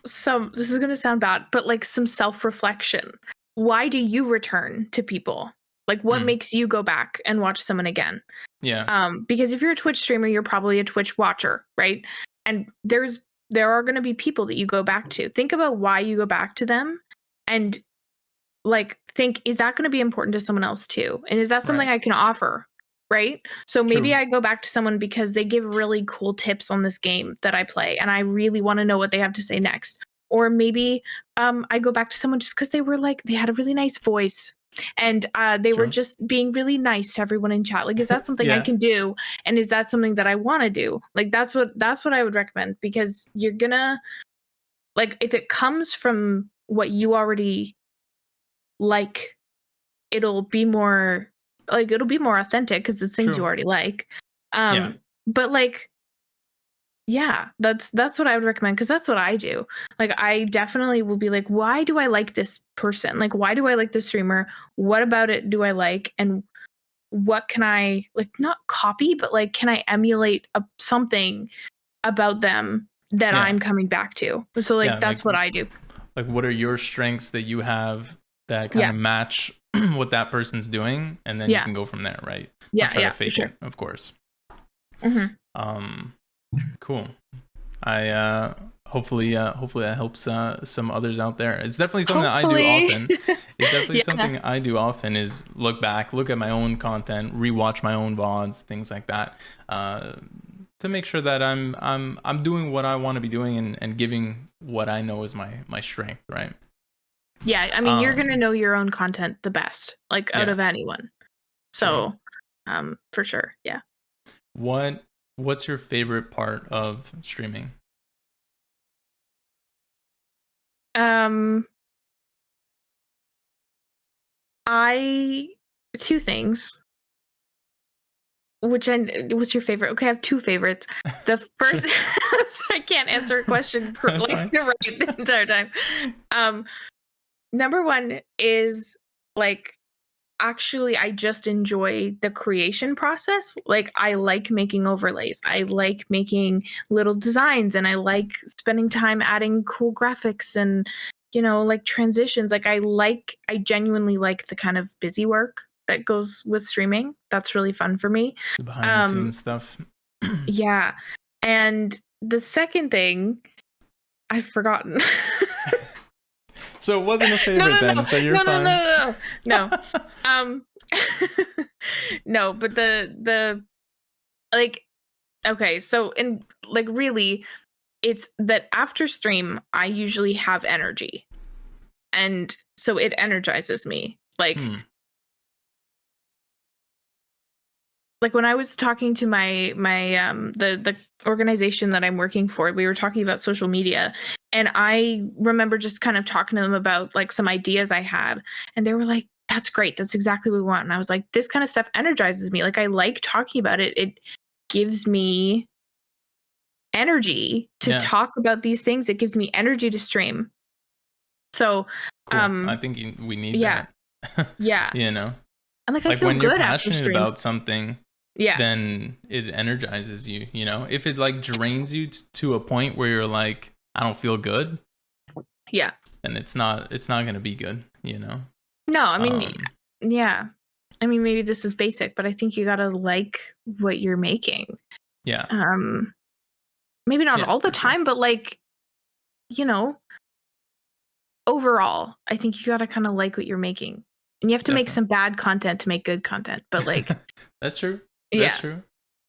this is going to sound bad, but like some self-reflection. Why do you return to people? Like what makes you go back and watch someone again? Because if you're a Twitch streamer, you're probably a Twitch watcher, right? And there are going to be people that you go back to. Think about why you go back to them. And like think, is that going to be important to someone else too? And is that something I can offer? Right? So maybe I go back to someone because they give really cool tips on this game that I play and I really want to know what they have to say next. Or maybe I go back to someone just because they had a really nice voice and they were just being really nice to everyone in chat. Like, is that something I can do? And is that something that I want to do? Like, that's what I would recommend, because you're gonna, like, if it comes from what you already like, it'll be more authentic because it's things you already like. But like, that's what I would recommend, because that's what I do. Like, I definitely will be like, why do I like this person? Like, why do I like this streamer? What about it do I like? And what can I, like, not copy, but like, can I emulate something about them that I'm coming back to? So like, that's what I do. Like, what are your strengths that you have that kind of match what that person's doing, and then you can go from there, right? Try to fake it, of course. Cool. Hopefully that helps some others out there. It's definitely something that I do often. It's definitely something I do often is look at my own content, rewatch my own VODs, things like that, to make sure that I'm doing what I want to be doing and giving what I know is my strength, right? Yeah, I mean, you're gonna know your own content the best, like out of anyone. So, for sure, yeah. What's your favorite part of streaming? Two things. What's your favorite? Okay, I have two favorites. The first, so I can't answer a question right the entire time. Number one is like, actually, I just enjoy the creation process. Like, I like making overlays. I like making little designs, and I like spending time adding cool graphics and, like transitions. Like, I genuinely like the kind of busy work that goes with streaming. That's really fun for me. The behind the scenes stuff. Yeah. And the second thing, I've forgotten. So it wasn't a favorite then. So you're fine. No. No, but the like, okay, so in like, really, it's that after stream I usually have energy, and so it energizes me. Like when I was talking to my the organization that I'm working for, we were talking about social media, and I remember just kind of talking to them about like some ideas I had, and they were like, "That's great. That's exactly what we want." And I was like, "This kind of stuff energizes me. Like, I like talking about it. It gives me energy to talk about these things. It gives me energy to stream." So, cool. I think we need that. Yeah. And like I feel when good you're after passionate streams. about something, then it energizes you. If it like drains you to a point where you're like, I don't feel good, then it's not going to be good. No, I mean, I mean, maybe this is basic, but I think you gotta like what you're making. Yeah. Maybe not all the time, but like, overall, I think you gotta kind of like what you're making, and you have to make some bad content to make good content. But like, that's true. That's true.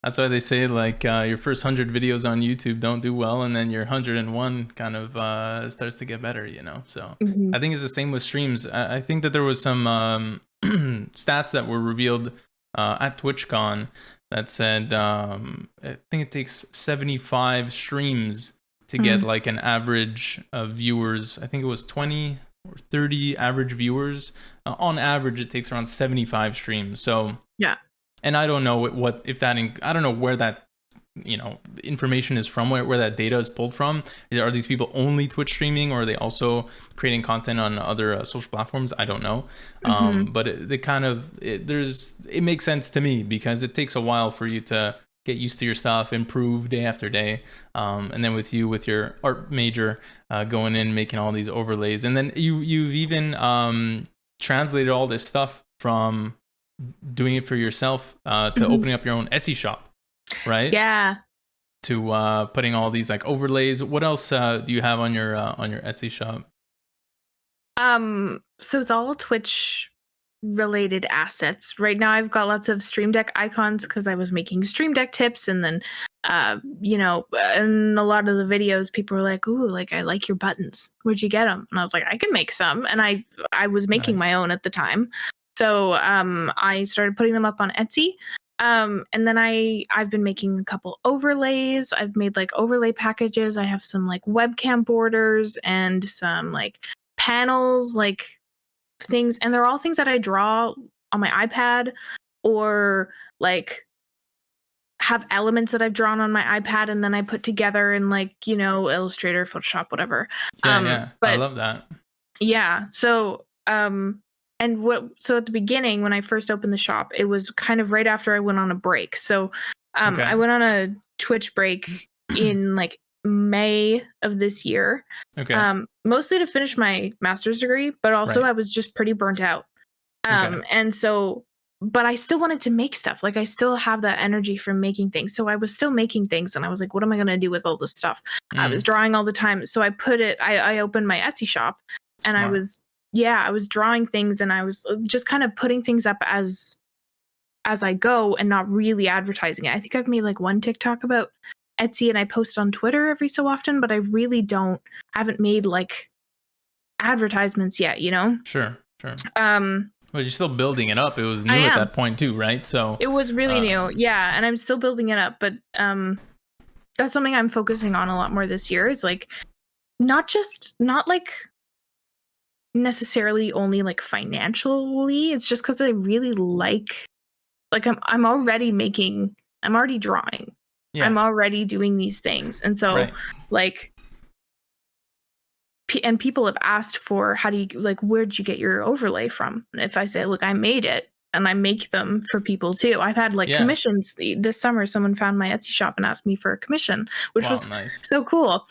That's why they say like your first 100 videos on YouTube don't do well, and then your 101 kind of starts to get better. So I think it's the same with streams. I think that there was some stats that were revealed at TwitchCon that said I think it takes 75 streams to get like an average of viewers. I think it was 20 or 30 average viewers. On average, it takes around 75 streams. So and I don't know I don't know where that information is from, where that data is pulled from. Are these people only Twitch streaming, or are they also creating content on other social platforms? I don't know. But it makes sense to me, because it takes a while for you to get used to your stuff, improve day after day. And then with your art major, going in, making all these overlays, and then you've even translated all this stuff from doing it for yourself to opening up your own Etsy shop, right? Yeah. To putting all these like overlays. What else do you have on your Etsy shop? So it's all Twitch related assets. Right now I've got lots of Stream Deck icons because I was making Stream Deck tips, and then in a lot of the videos people were like, "Ooh, like I like your buttons. Where'd you get them?" And I was like, "I can make some." And I was making my own at the time. So I started putting them up on Etsy. And then I've been making a couple overlays. I've made like overlay packages. I have some like webcam borders and some like panels, like things, and they're all things that I draw on my iPad, or like have elements that I've drawn on my iPad and then I put together in like, Illustrator, Photoshop, whatever. But I love that. Yeah. So so at the beginning, when I first opened the shop, it was kind of right after I went on a break. So I went on a Twitch break in like May of this year. Mostly to finish my master's degree, but also I was just pretty burnt out. And so but I still wanted to make stuff. Like I still have that energy from making things. So I was still making things and I was like, what am I going to do with all this stuff? I was drawing all the time. So I opened my Etsy shop and I was drawing things and I was just kind of putting things up as I go and not really advertising it. I think I've made like one TikTok about Etsy and I post on Twitter every so often, but I really haven't made like advertisements yet, you know? Sure. Well, you're still building it up. It was new at that point too, right? So it was really new. Yeah. And I'm still building it up, but that's something I'm focusing on a lot more this year is like not like necessarily only like financially. It's just because I really like I'm already drawing. Yeah. I'm already doing these things. And so like and people have asked for how do you like where'd you get your overlay from? And if I say, look, I made it and I make them for people too. I've had like commissions this summer. Someone found my Etsy shop and asked me for a commission, which was nice. So cool.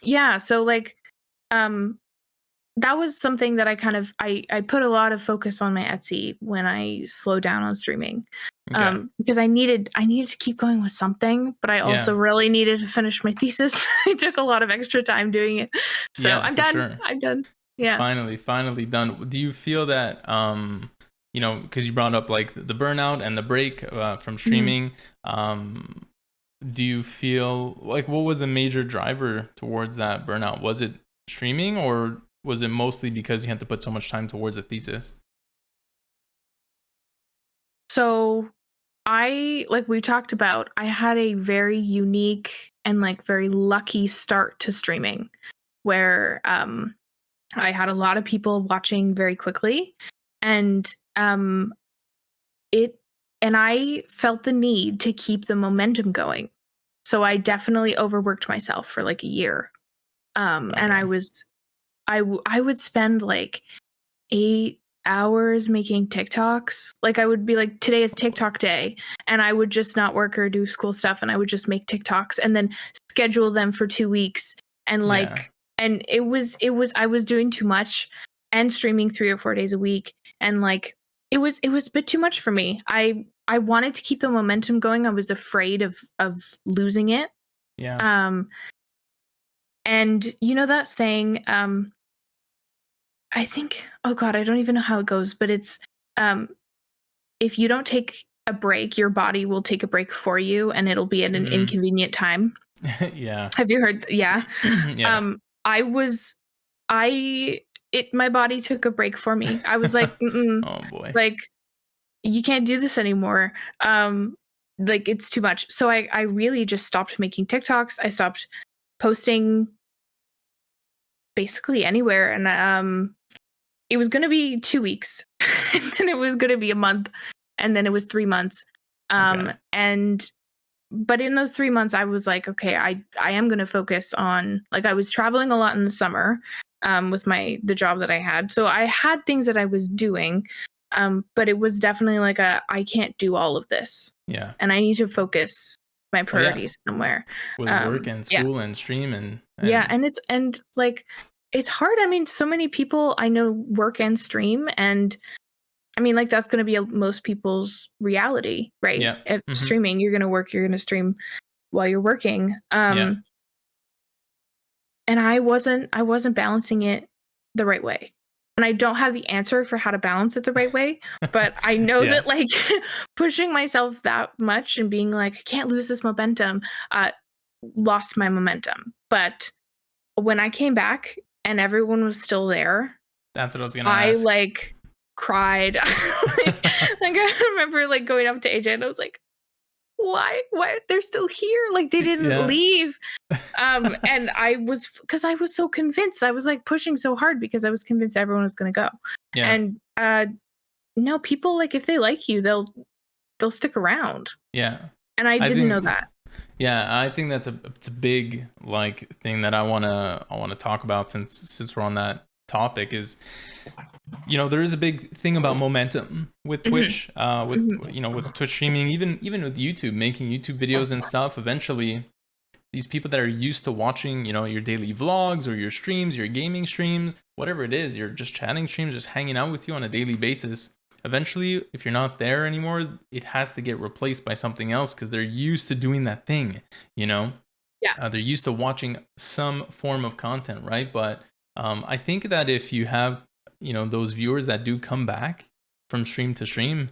Yeah. So like that was something that I kind of I put a lot of focus on my Etsy when I slowed down on streaming. Because I needed to keep going with something, but I also really needed to finish my thesis. I took a lot of extra time doing it. So I'm done. Sure. I'm done. Yeah. Finally done. Do you feel that you know, because you brought up like the burnout and the break from streaming, do you feel like what was a major driver towards that burnout? Was it streaming or was it mostly because you had to put so much time towards the thesis? So like we talked about, I had a very unique and like very lucky start to streaming where I had a lot of people watching very quickly and I felt the need to keep the momentum going. So I definitely overworked myself for like a year. And I would spend like 8 hours making TikToks. Like I would be like, today is TikTok day, and I would just not work or do school stuff, and I would just make TikToks and then schedule them for 2 weeks. And like, and it was I was doing too much and streaming 3 or 4 days a week, and like it was a bit too much for me. I wanted to keep the momentum going. I was afraid of losing it. Yeah. And you know that saying, I think, oh God, I don't even know how it goes, but it's, if you don't take a break, your body will take a break for you and it'll be at an inconvenient time. Yeah. Have you heard? Yeah. Yeah. My body took a break for me. I was like, oh boy, like you can't do this anymore. Like it's too much. So I really just stopped making TikToks. I stopped posting basically anywhere. And, it was going to be 2 weeks and then it was going to be a month and then it was 3 months. But in those 3 months, I was like, okay, I am going to focus on, like, I was traveling a lot in the summer, with the job that I had. So I had things that I was doing, but it was definitely like I can't do all of this. Yeah. And I need to focus my priorities somewhere. With work and school and stream and yeah. And like, it's hard. I mean, so many people I know work and stream, and I mean, like that's going to be most people's reality, right? Yeah. If streaming, you're going to work, you're going to stream while you're working. And I wasn't balancing it the right way. And I don't have the answer for how to balance it the right way, but I know that like pushing myself that much and being like, I can't lose this momentum, lost my momentum. But when I came back and everyone was still there, that's what I was gonna ask. I like cried. like I remember like going up to AJ and I was like, why they're still here? Like they didn't leave. And I was, because I was so convinced. I was like pushing so hard because I was convinced everyone was gonna go. Yeah. And no, people, like if they like you, they'll stick around. Yeah. And I didn't know that. Yeah, I think it's a big like thing that I wanna talk about since we're on that topic is, you know, there is a big thing about momentum with Twitch, with Twitch streaming, even with YouTube, making YouTube videos and stuff. Eventually, these people that are used to watching, you know, your daily vlogs or your streams, your gaming streams, whatever it is, your just chatting streams, just hanging out with you on a daily basis. eventually, if you're not there anymore, it has to get replaced by something else because they're used to doing that thing, you know? Yeah. They're used to watching some form of content, right? But I think that if you have, you know, those viewers that do come back from stream to stream,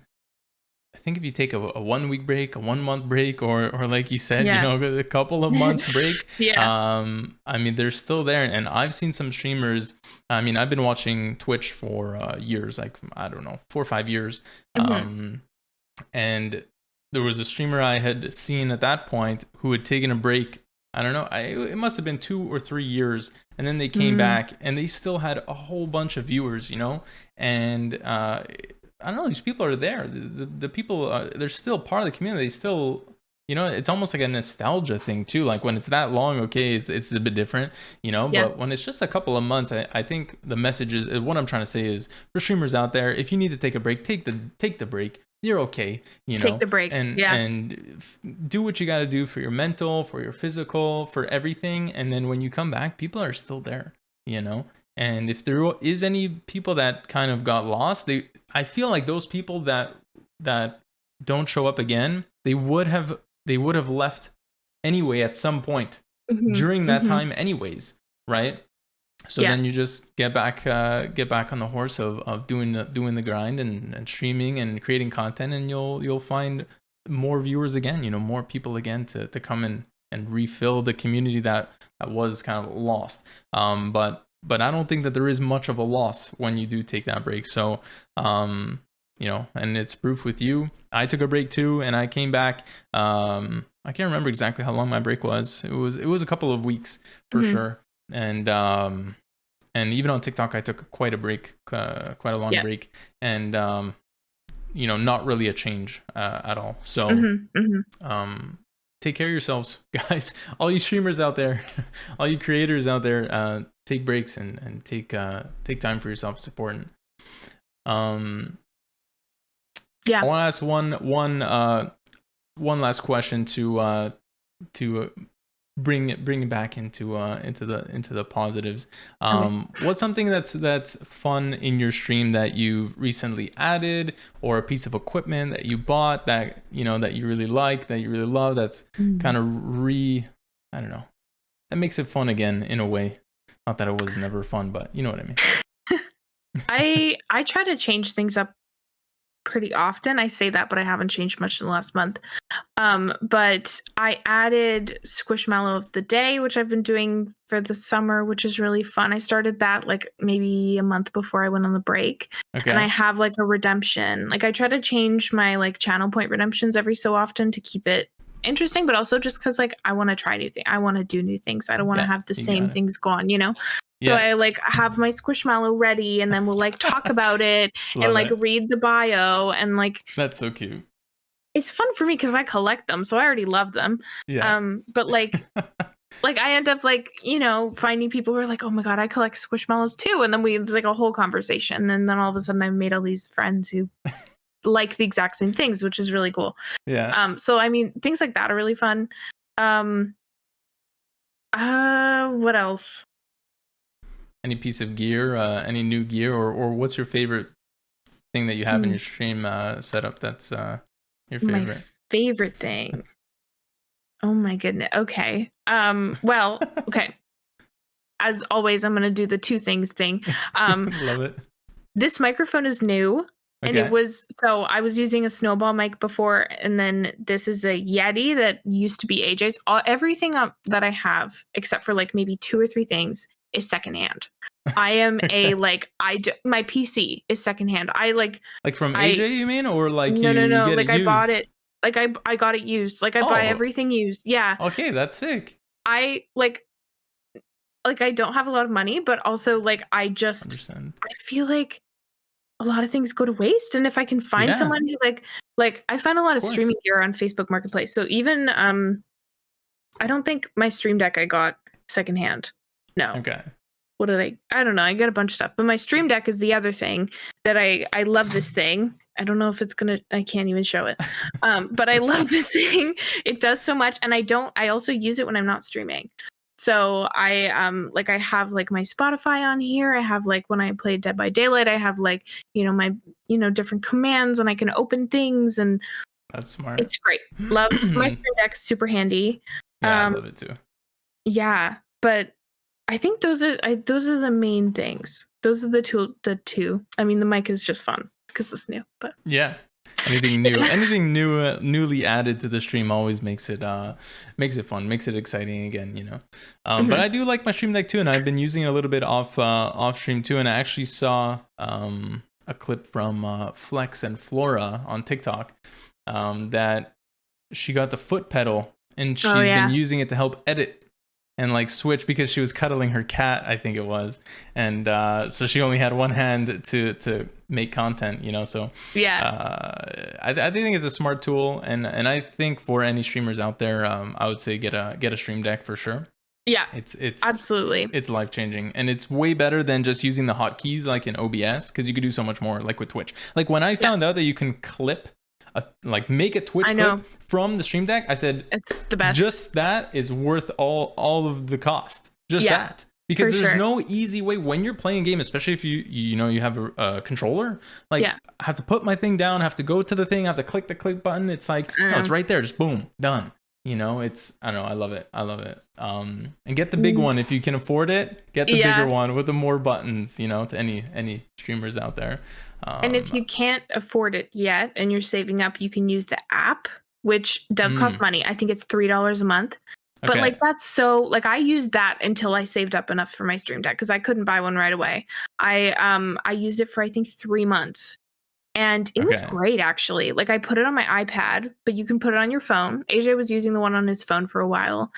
I think if you take a 1 week break, a 1 month break, or like you said, you know, a couple of months break, I mean, they're still there. And I've seen some streamers. I mean, I've been watching Twitch for years, like, I don't know, 4 or 5 years. And there was a streamer I had seen at that point who had taken a break. I don't know, it must have been 2 or 3 years. And then they came back and they still had a whole bunch of viewers, you know, and I don't know, these people are there. The people, they're still part of the community. They still, you know, it's almost like a nostalgia thing too. Like when it's that long, okay, it's a bit different, you know, but when it's just a couple of months, I think the message is, what I'm trying to say is, for streamers out there, if you need to take a break, take the break. You're okay, you know, take the break and do what you got to do for your mental, for your physical, for everything. And then when you come back, people are still there, you know. And if there is any people that kind of got lost, I feel like those people that don't show up again, they would have left anyway at some point during that time anyways, right? So then you just get back on the horse of doing the grind and streaming and creating content, and you'll find more viewers again, you know, more people again to come in and refill the community that was kind of lost. But I don't think that there is much of a loss when you do take that break. So, you know, and it's proof with you. I took a break too, and I came back. I can't remember exactly how long my break was. It was a couple of weeks for sure. And even on TikTok, I took quite a break, quite a long break, and you know, not really a change at all. So, take care of yourselves, guys. All you streamers out there, all you creators out there, take breaks and take time for yourself. It's important. I want to ask one last question to bring it back into the positives. What's something that's fun in your stream that you recently added, or a piece of equipment that you bought that you know that you really like, that you really love, that's kind of I don't know, that makes it fun again in a way? Not that it was never fun, but you know what I mean. I try to change things up pretty often. I say that, but I haven't changed much in the last month. But I added Squishmallow of the Day, which I've been doing for the summer, which is really fun. I started that like maybe a month before I went on the break. Okay. And I have like a redemption. Like I try to change my like channel point redemptions every so often to keep it interesting, but also just because like I want to try new things. I want to do new things. I don't want to have the same things go on, you know? So I like have my Squishmallow ready, and then we'll like talk about it and like read the bio, and like that's so cute. It's fun for me because I collect them, so I already love them. But like like I end up like, you know, finding people who are like, oh my god, I collect Squishmallows too, and then it's like a whole conversation, and then all of a sudden I've made all these friends who like the exact same things, which is really cool. So I mean, things like that are really fun. What else? Any piece of gear, any new gear, or what's your favorite thing that you have in your stream setup that's your favorite? My favorite thing. Oh my goodness. Okay. Well, okay. As always, I'm going to do the two things thing. Love it. This microphone is new. And it was, so I was using a Snowball mic before, and then this is a Yeti that used to be AJ's. Everything that I have, except for like maybe 2 or 3 things, is secondhand. I am my PC is secondhand. I like from AJ, you mean, or like no, like I bought it, like I got it used. Like I buy everything used. Yeah. Okay, that's sick. I like I don't have a lot of money, but also like I feel like a lot of things go to waste, and if I can find someone who like I find a lot of streaming gear on Facebook Marketplace. So even I don't think my Stream Deck I got secondhand. No. Okay. What did I don't know. I got a bunch of stuff, but my Stream Deck is the other thing that I love this thing. I don't know if it's I can't even show it. But I love this thing. It does so much, and I also use it when I'm not streaming. So I I have like my Spotify on here. I have like when I play Dead by Daylight, I have like, my, different commands, and I can open things, and that's smart. it's great. Love my Stream Deck, super handy. Yeah, I love it too. Yeah, but I think those are the main things. Those are the two. I mean, the mic is just fun because it's new, but yeah. Anything new, newly added to the stream always makes it fun, makes it exciting again, But I do like my Stream Deck too, and I've been using it a little bit off stream too. And I actually saw a clip from Flex and Flora on TikTok that she got the foot pedal, and she's been using it to help edit and like switch because she was cuddling her cat, I think it was, and so she only had one hand to make content, So I think it's a smart tool, and I think for any streamers out there, I would say get a Stream Deck for sure. Yeah, it's absolutely, it's life changing, and it's way better than just using the hotkeys like in OBS, because you could do so much more, like with Twitch. Like when I found out that you can clip make a Twitch clip from the Stream Deck, I said it's the best. Just that is worth all of the cost. Just that, because there's no easy way when you're playing a game, especially if you have a controller. Like I have to put my thing down, I have to go to the thing, I have to click the click button. It's like no, it's right there, just boom, done. It's I don't know, I love it. And get the big one if you can afford it. Get the bigger one with the more buttons. To any streamers out there. And if you can't afford it yet and you're saving up, you can use the app, which does cost money. I think it's $3 a month. But that's so I used that until I saved up enough for my Stream Deck, because I couldn't buy one right away. I used it for I think 3 months. And it was great, actually. I put it on my iPad, but you can put it on your phone. AJ was using the one on his phone for a while.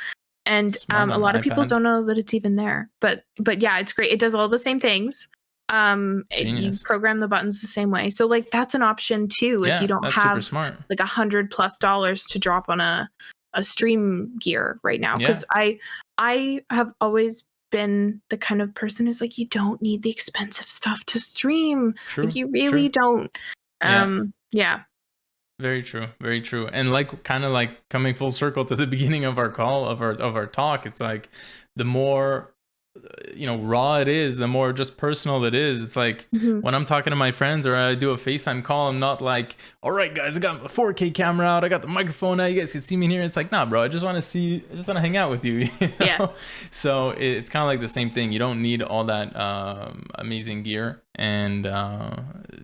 And a lot of people don't know that it's even there. But yeah, it's great. It does all the same things. You program the buttons the same way, so that's an option too if you don't have $100+ to drop on a stream gear right now, because I have always been the kind of person who's you don't need the expensive stuff to stream. You really don't. Very true. And kind of coming full circle to the beginning of our call, of our talk, it's the more raw it is, the more just personal it is. It's when I'm talking to my friends or I do a FaceTime call, I'm not all right guys, I got my 4K camera out, I got the microphone out, you guys can see me in here. It's nah bro, I just want to hang out with you, Yeah. So it's kind of the same thing. You don't need all that amazing gear, and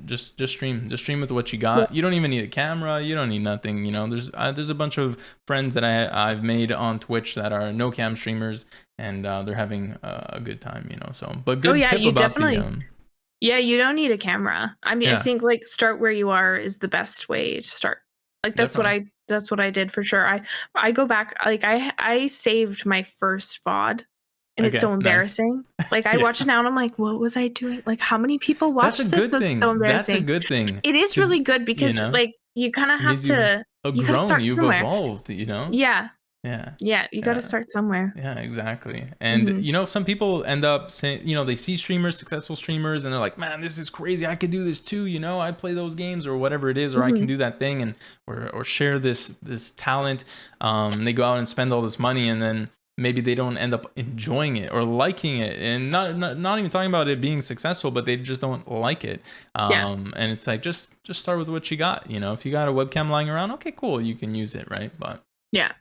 just stream with what you got. You don't even need a camera, you don't need nothing. There's a bunch of friends that I've made on Twitch that are no cam streamers, and they're having a good time, So, but good tip about you don't need a camera. I mean, I think start where you are is the best way to start. That's what I did for sure. I go back, I saved my first VOD, and it's so embarrassing. Nice. I watch it now and I'm what was I doing? How many people watch this? That's so embarrassing. That's a good thing. It is really good because you kind of have to. You've evolved. Yeah, you got to start somewhere. Yeah, exactly. And some people end up saying, they see successful streamers, and they're like, man, this is crazy, I could do this too, I play those games or whatever it is, or I can do that thing, and or share this talent. They go out and spend all this money, and then maybe they don't end up enjoying it or liking it, and not even talking about it being successful, but they just don't like it. And it's just start with what you got. If you got a webcam lying around, okay, cool, you can use it, right? But yeah,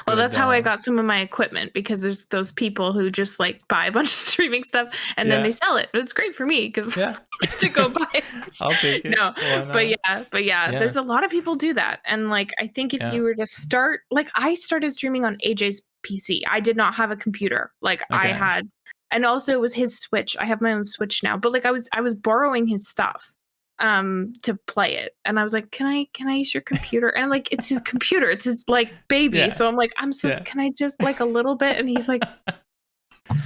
well, that's how I got some of my equipment, because there's those people who just buy a bunch of streaming stuff and then they sell it. It's great for me because to go buy it. I'll take it. No, but yeah, there's a lot of people do that. And I think if you were to start, I started streaming on AJ's PC. I did not have a computer. I had, and also it was his Switch. I have my own Switch now, but I was borrowing his stuff to play it, and I was can I use your computer? And it's his computer, it's his baby, so I'm I'm so can I just a little bit? And he's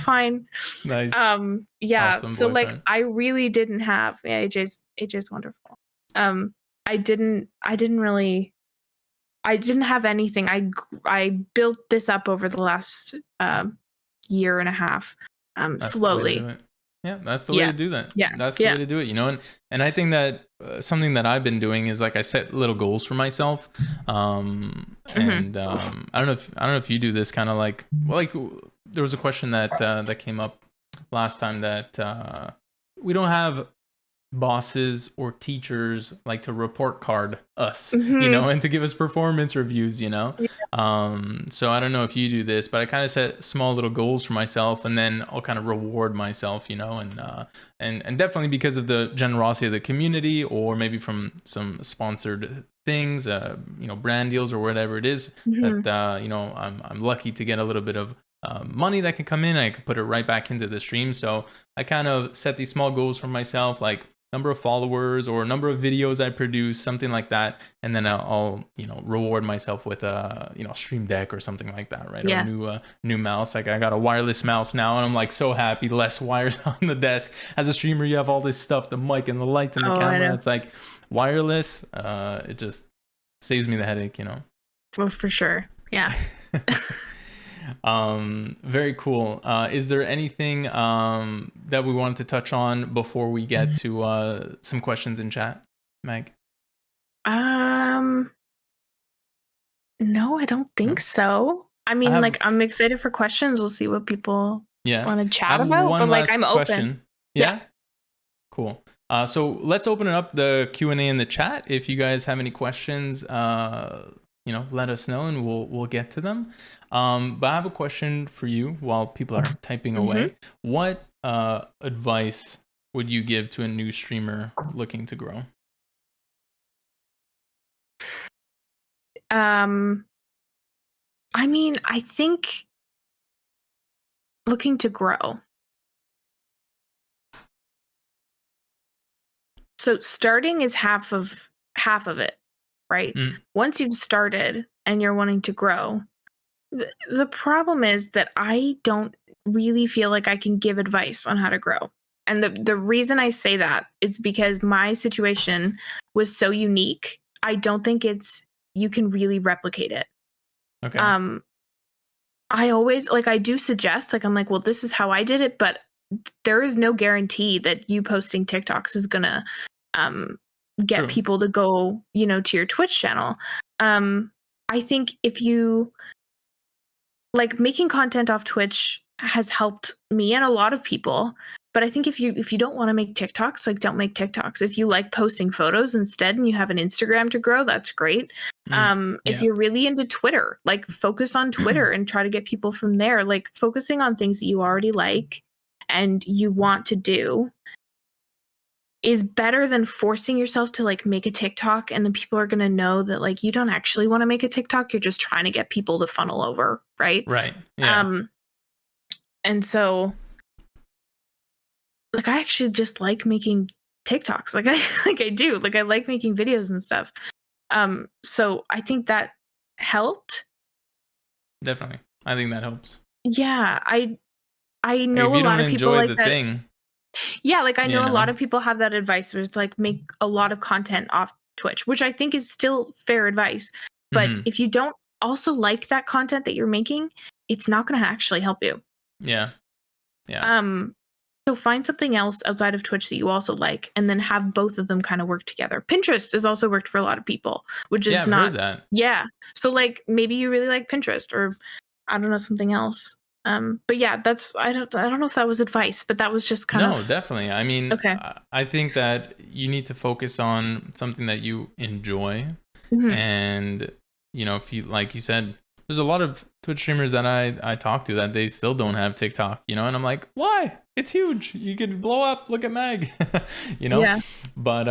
fine. Nice. Awesome so boyfriend. I really didn't have AJ's wonderful. I didn't have anything. I built this up over the last year and a half, slowly. Yeah, that's the way to do that. Yeah, that's the way to do it. And I think that something that I've been doing is I set little goals for myself. And I don't know if you do this kind of there was a question that that came up last time that we don't have bosses or teachers like to report card us, you know, and to give us performance reviews, you know. So I don't know if you do this, but I kind of set small little goals for myself, and then I'll kind of reward myself, you know, and definitely because of the generosity of the community, or maybe from some sponsored things, you know, brand deals or whatever it is, that you know, I'm lucky to get a little bit of money that can come in. I can put it right back into the stream. So I kind of set these small goals for myself, like number of followers or number of videos I produce, something like that, and then I'll you know, reward myself with a, you know, stream deck or something like that, right? Yeah. Or a new mouse. Like I got a wireless mouse now, and I'm like so happy. Less wires on the desk. As a streamer, you have all this stuff, the mic and the lights and the camera. It's like wireless. It just saves me the headache, you know. Well, for sure. Yeah. Very cool. Is there anything that we wanted to touch on before we get to some questions in chat, Meg? No, I don't think so. I mean, like, I'm excited for questions. We'll see what people want to chat about, but like, I'm open. Yeah. Cool. So let's open it up, the Q&A in the chat. If you guys have any questions, you know, let us know and we'll get to them. But I have a question for you while people are typing away. What advice would you give to a new streamer looking to grow? I mean, I think looking to grow. So starting is half of it, right? Once you've started and you're wanting to grow, the problem is that I don't really feel like I can give advice on how to grow. And the reason I say that is because my situation was so unique. I don't think you can really replicate it. Okay. I always, like, I do suggest, like, I'm like, well, this is how I did it, but there is no guarantee that you posting TikToks is gonna get people to go, you know, to your Twitch channel. I think if you like, making content off Twitch has helped me and a lot of people, but I think if you don't want to make TikToks, like, don't make TikToks. If you like posting photos instead and you have an Instagram to grow, that's great. If you're really into Twitter, like, focus on Twitter and try to get people from there. Like, focusing on things that you already like and you want to do is better than forcing yourself to, like, make a TikTok and then people are going to know that, like, you don't actually want to make a TikTok. You're just trying to get people to funnel over. Right. Yeah. And so, like, I actually just like making TikToks. Like, I do. Like, I like making videos and stuff. So I think that helped. Definitely. I think that helps. Yeah. I know a lot of people like that. Thing, yeah, like, I know a lot of people have that advice where it's like, make a lot of content off Twitch, which I think is still fair advice. But if you don't also like that content that you're making, it's not going to actually help you. Yeah. So find something else outside of Twitch that you also like, and then have both of them kind of work together. Pinterest has also worked for a lot of people, which is I've not. heard that. Yeah. So, like, maybe you really like Pinterest, or I don't know, something else. But yeah, I don't know if that was advice, but that was just kind of. No, definitely. I mean, I think that you need to focus on something that you enjoy, and, you know, if you, like you said, there's a lot of Twitch streamers that I talk to that they still don't have TikTok, you know, and I'm like, why? It's huge. You could blow up. Look at Mag, you know. Yeah. But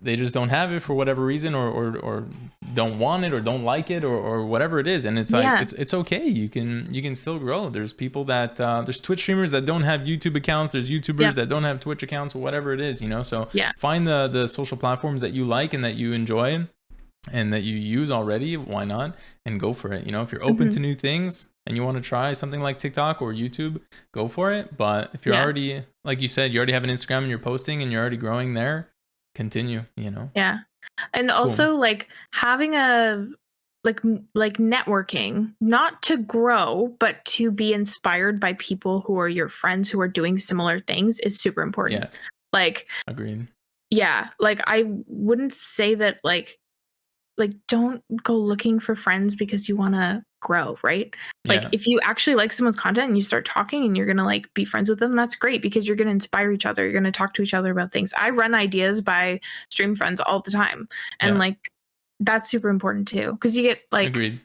they just don't have it for whatever reason, or don't want it, or don't like it, or whatever it is. And it's like, it's okay. You can still grow. There's people that there's Twitch streamers that don't have YouTube accounts. There's YouTubers that don't have Twitch accounts, or whatever it is, you know. So find the social platforms that you like and that you enjoy and that you use already. Why not? And go for it. You know, if you're open to new things and you want to try something like TikTok or YouTube, go for it. But if you're already, like you said, you already have an Instagram and you're posting and you're already growing there, continue, you know? Yeah. And also, like, having a, like networking, not to grow, but to be inspired by people who are your friends who are doing similar things is super important. Yes. Like, agreed. Yeah. Like, I wouldn't say that, like, don't go looking for friends because you want to grow, right? Like Yeah. if you actually like someone's content and you start talking and you're going to like be friends with them, that's great because you're going to inspire each other. You're going to talk to each other about things. I run ideas by stream friends all the time. And Yeah. like that's super important too because you get like Agreed.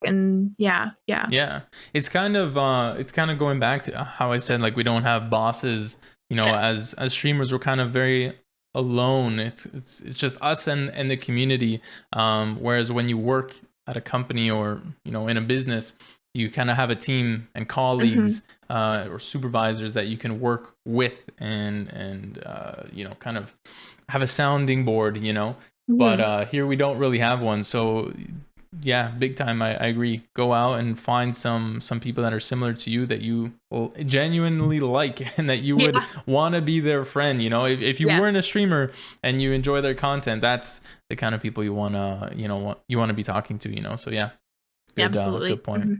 And yeah. It's kind of going back to how I said, like, we don't have bosses, you know. As streamers, we're kind of very alone. It's just us and the community, whereas when you work at a company or, you know, in a business, you kind of have a team and colleagues or supervisors that you can work with and you know, kind of have a sounding board, you know. But here we don't really have one. So yeah, big time. I agree. Go out and find some people that are similar to you that you will genuinely like and that you would want to be their friend. You know, if you weren't a streamer and you enjoy their content, that's the kind of people you want to be talking to, you know. So yeah, absolutely. Good point.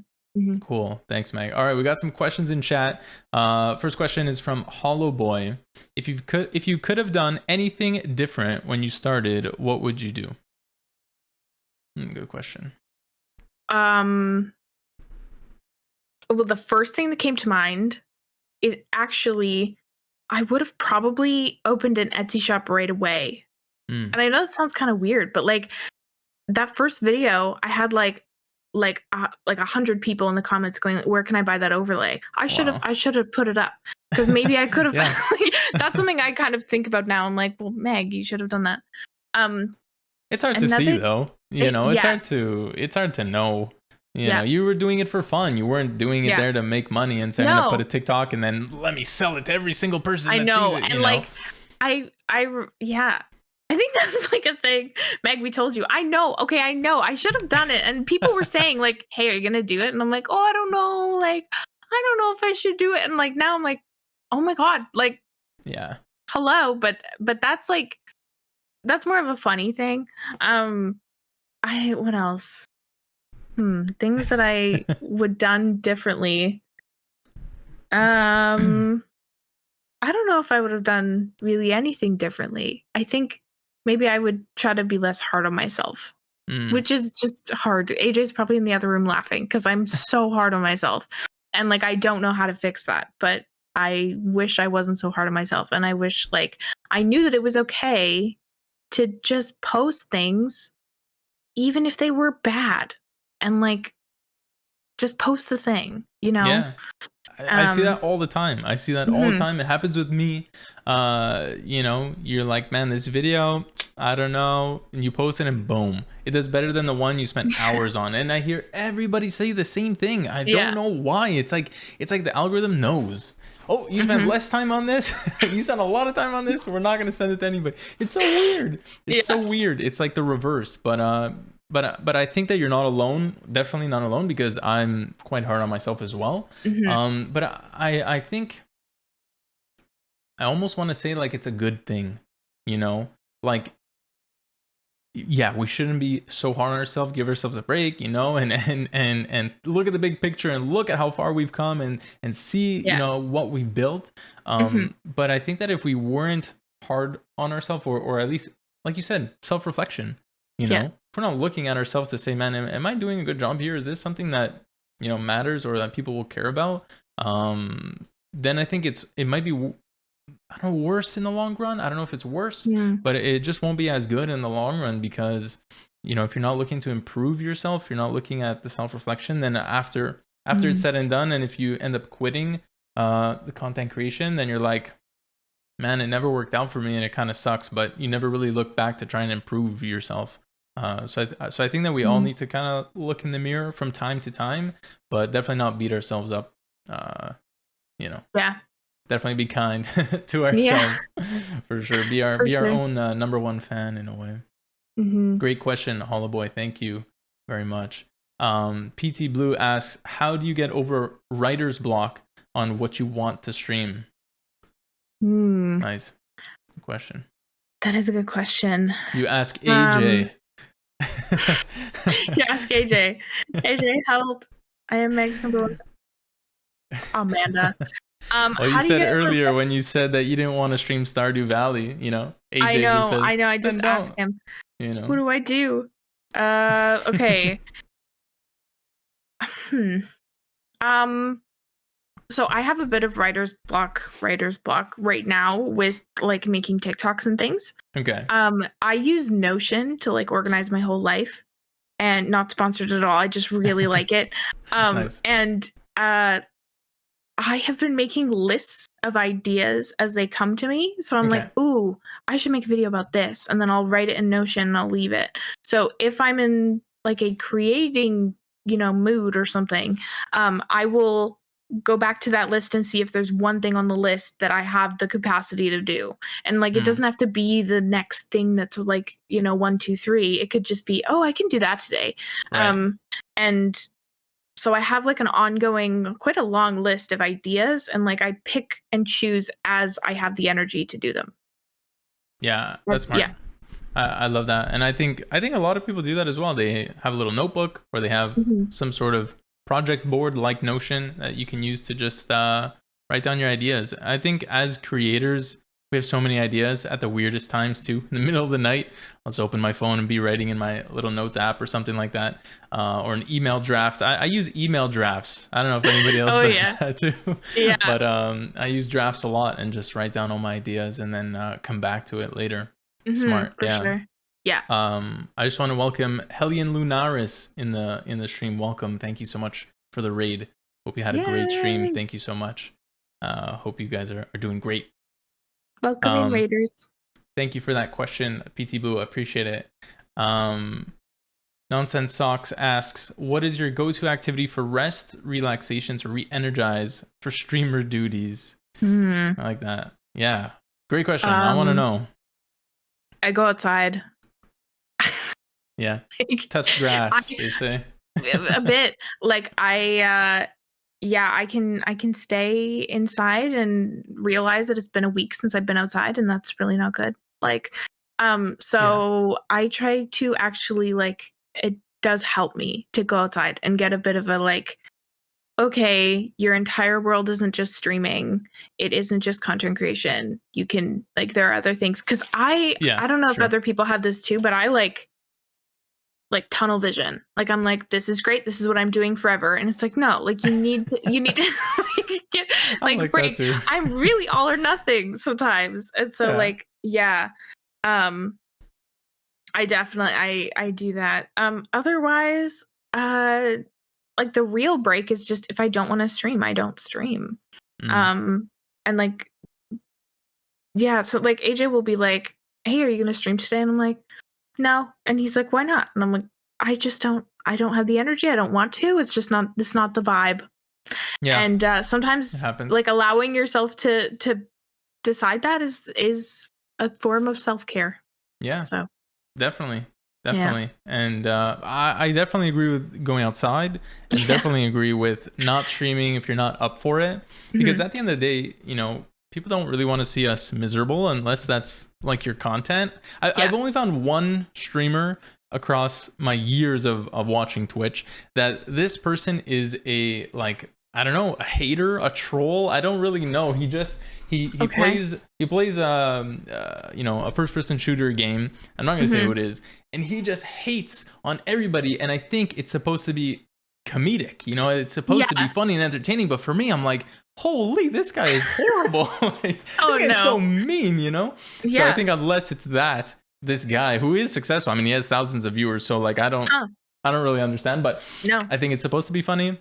Cool. Thanks, Meg. All right, we got some questions in chat. First question is from Hollow Boy. If you could have done anything different when you started, what would you do? Good question. Well, the first thing that came to mind is actually I would have probably opened an Etsy shop right away. And I know that sounds kind of weird, but like that first video, I had like 100 people in the comments going, "Where can I buy that overlay?" I should have put it up because maybe I could have. That's something I kind of think about now. I'm like, well, Meg, you should have done that. It's hard to see though. You know, it's hard to know. You know, you were doing it for fun. You weren't doing it there to make money and say, I'm gonna put a TikTok and then let me sell it to every single person that sees it. And like, I think that's like a thing. Meg, we told you. I know. Okay, I know. I should have done it. And people were saying like, hey, are you gonna do it? And I'm like, oh, I don't know. Like, I don't know if I should do it. And like now I'm like, oh my God, like, hello. But that's like, that's more of a funny thing. What else? Things that I would done differently. I don't know if I would have done really anything differently. I think maybe I would try to be less hard on myself, which is just hard. AJ's probably in the other room laughing because I'm so hard on myself. And like, I don't know how to fix that, but I wish I wasn't so hard on myself. And I wish like I knew that it was okay to just post things, even if they were bad, and like just post the thing, you know? Yeah. I see that all the time. I see that all the time. It happens with me. You know, you're like, man, this video, I don't know. And you post it and boom, it does better than the one you spent hours on. And I hear everybody say the same thing. I don't know why. It's like the algorithm knows. Oh, you spent less time on this? You spent a lot of time on this? We're not going to send it to anybody. It's so weird. It's so weird. It's like the reverse. But I think that you're not alone. Definitely not alone, because I'm quite hard on myself as well. But I think I almost want to say like it's a good thing, you know? Like, yeah, we shouldn't be so hard on ourselves. Give ourselves a break, you know, and look at the big picture and look at how far we've come and see, you know, what we built. But I think that if we weren't hard on ourselves, or at least, like you said, self-reflection, you know, if we're not looking at ourselves to say, man, am I doing a good job here? Is this something that, you know, matters or that people will care about? Then I think it might be, I don't know, worse in the long run. I don't know if it's worse, but it just won't be as good in the long run, because, you know, if you're not looking to improve yourself, you're not looking at the self-reflection, then after it's said and done, and if you end up quitting the content creation, then you're like, man, it never worked out for me and it kind of sucks, but you never really look back to try and improve yourself. So I think that we all need to kind of look in the mirror from time to time, but definitely not beat ourselves up. You know. Yeah. Definitely be kind to ourselves, for sure. Be our own number one fan in a way. Great question, Hollow Boy. Thank you very much. PT Blue asks, how do you get over writer's block on what you want to stream? Nice. Good question. That is a good question. You ask AJ. You ask AJ. AJ, help. I am Meg's number one. Amanda. Well, you said earlier when you said that you didn't want to stream Stardew Valley, you know, AJ I know. I just asked him, you know, what do I do? Okay. So I have a bit of writer's block right now with like making TikToks and things. Okay. I use Notion to like organize my whole life, and not sponsored at all. I just really like it. Nice. And I have been making lists of ideas as they come to me. So I'm like, ooh, I should make a video about this. And then I'll write it in Notion and I'll leave it. So if I'm in like a creating, mood or something, I will go back to that list and see if there's one thing on the list that I have the capacity to do. And like, it doesn't have to be the next thing that's like, 1, 2, 3. It could just be, oh, I can do that today. Right. And so I have like an ongoing, quite a long list of ideas, and like I pick and choose as I have the energy to do them. Yeah, that's smart. Yeah. I love that. And I think a lot of people do that as well. They have a little notebook, or they have some sort of project board like Notion that you can use to just write down your ideas. I think as creators, we have so many ideas at the weirdest times too. In the middle of the night, I'll just open my phone and be writing in my little notes app or something like that, or an email draft. I use email drafts. I don't know if anybody else does that too. Yeah. But I use drafts a lot and just write down all my ideas and then come back to it later. Smart. For sure. Yeah. I just want to welcome Helian Lunaris in the stream. Welcome. Thank you so much for the raid. Hope you had a great stream. Thank you so much. Hope you guys are doing great. Welcome in, Raiders. Thank you for that question, PT Blue. I appreciate it. Nonsense Socks asks, what is your go-to activity for rest, relaxation, to re-energize for streamer duties? I like that. Yeah. Great question. I want to know. I go outside. Yeah. Touch grass, they say. A bit. Like I can stay inside and realize that it's been a week since I've been outside, and that's really not good. Like, I try to actually, like, it does help me to go outside and get a bit of a like, okay, your entire world isn't just streaming. It isn't just content creation. You can, like, there are other things. Cause I don't know if other people have this too, but I like tunnel vision. Like, I'm like, this is great. This is what I'm doing forever. And it's like, no, like you need to like, get like break. I'm really all or nothing sometimes. And so I definitely, I do that. Otherwise, like the real break is just if I don't want to stream, I don't stream. And like, so like AJ will be like, hey, are you going to stream today? And I'm like, no. And he's like, why not? And I'm like, I don't have the energy. I don't want to. It's not the vibe. Yeah. And sometimes like allowing yourself to decide that is a form of self-care. Yeah. So definitely. Yeah. And I definitely agree with going outside, and definitely agree with not streaming if you're not up for it, because at the end of the day, people don't really want to see us miserable unless that's like your content. I've only found one streamer across my years of watching Twitch that this person is a, like, I don't know, a hater, a troll. I don't really know. He plays a first person shooter game. I'm not gonna say who it is, and he just hates on everybody. And I think it's supposed to be comedic. It's supposed to be funny and entertaining. But for me, I'm like, holy, this guy is horrible. This guy is so mean. So I think unless it's this guy who is successful, I mean, he has thousands of viewers. So like, I don't really understand. But I think it's supposed to be funny.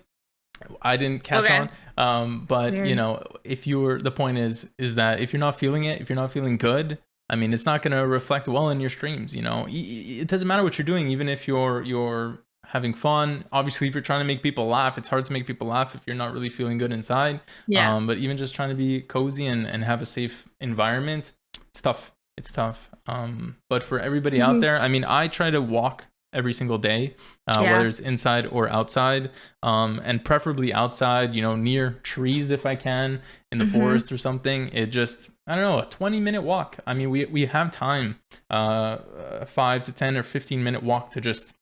I didn't catch on. But weird. The point is that if you're not feeling it, if you're not feeling good, I mean, it's not going to reflect well in your streams. It doesn't matter what you're doing, even if you're having fun. Obviously, if you're trying to make people laugh, it's hard to make people laugh if you're not really feeling good inside. Yeah. But even just trying to be cozy and have a safe environment, it's tough. But for everybody out there, I mean, I try to walk every single day, whether it's inside or outside, and preferably outside, near trees if I can, in the forest or something. It just, I don't know, a 20-minute walk. I mean, we have time, 5 to 10 or 15-minute walk to just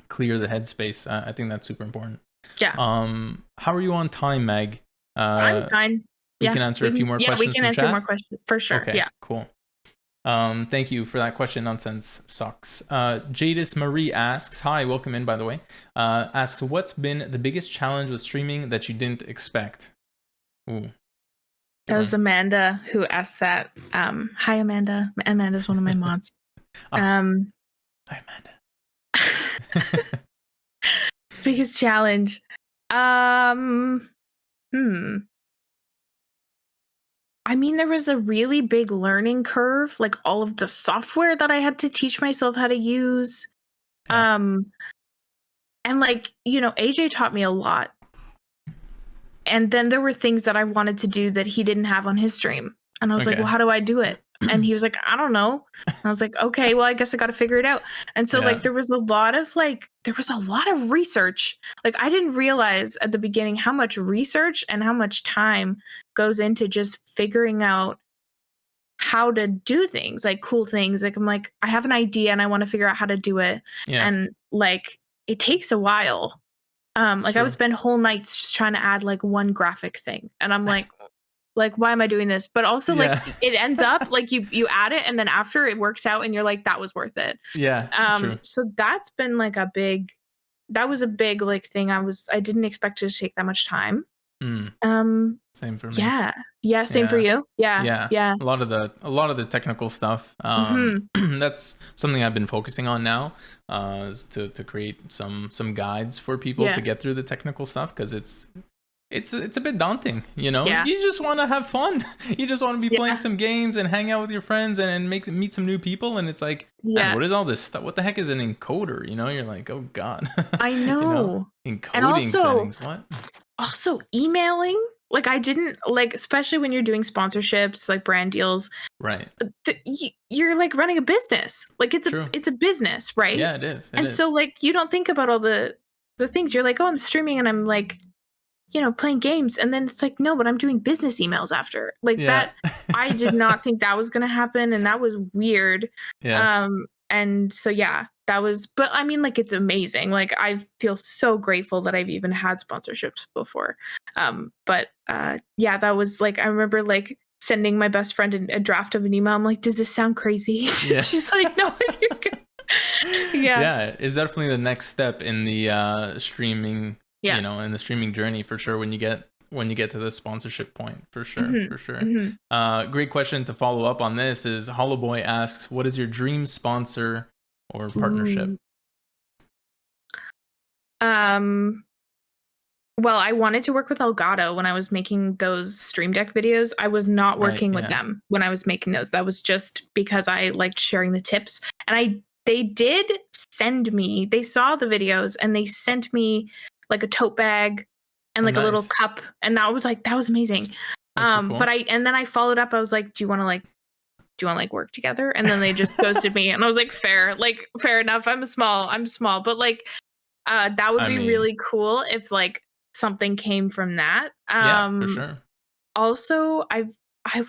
clear the headspace. I think that's super important. Yeah. How are you on time, Meg? I'm fine. We can answer a few more questions. Yeah, we can answer more questions for sure. Okay, yeah. Cool. Thank you for that question. Nonsense sucks. Jadis Marie asks, hi, welcome in, by the way. Asks, what's been the biggest challenge with streaming that you didn't expect? Ooh. That was Amanda who asked that. Hi, Amanda. Amanda's one of my mods. Hi, Amanda. Biggest challenge. I mean, there was a really big learning curve, like all of the software that I had to teach myself how to use. Yeah. And like, you know, AJ taught me a lot. And then there were things that I wanted to do that he didn't have on his stream. And I was like, well, how do I do it? And he was like, I don't know. And I was like, okay, well, I guess I got to figure it out. And so like, there was a lot of research. Like I didn't realize at the beginning how much research and how much time goes into just figuring out how to do things, like cool things. Like I'm like, I have an idea and I want to figure out how to do it. Yeah. And like, it takes a while. Like I would spend whole nights just trying to add like one graphic thing. And I'm like, why am I doing this? But also like it ends up like you add it and then after it works out and you're like, that was worth it. Yeah. True. So that's been like a big like thing. I didn't expect it to take that much time. Same for me. Yeah. Same for you. Yeah. A lot of the technical stuff. That's something I've been focusing on now, is to create some guides for people to get through the technical stuff, because it's a bit daunting, you know. You just want to have fun. You just want to be playing some games and hang out with your friends and meet some new people, and it's like, man, what is all this stuff? What the heck is an encoder? You know, you're like, oh god. I know. Encoding settings. What? Also emailing, like I didn't like, especially when you're doing sponsorships, like brand deals, right? You're like running a business, like it's a business, right? Yeah, it is. So like you don't think about all the things. You're like, oh, I'm streaming and I'm like, you know, playing games, and then it's like, no, but I'm doing business emails after, like that. I did not think that was gonna happen, and that was weird. And so that was, but I mean, like, it's amazing. Like, I feel so grateful that I've even had sponsorships before. But that was like, I remember like sending my best friend a draft of an email. I'm like, does this sound crazy? She's like, no, you're good. Yeah, it's definitely the next step in the streaming, you know, in the streaming journey for sure. When you get to the sponsorship point, for sure. Great question to follow up on this is Hollowboy asks, what is your dream sponsor or partnership? Well, I wanted to work with Elgato when I was making those Stream Deck videos. I was not working with them when I was making those. That was just because I liked sharing the tips. And they did send me, they saw the videos and they sent me like a tote bag and like a little cup. And that was amazing. So cool. But then I followed up. I was like, do you want to work together? And then they just ghosted me. And I was like, fair enough. I'm small, but like, that would be really cool if like something came from that. For sure. Also, I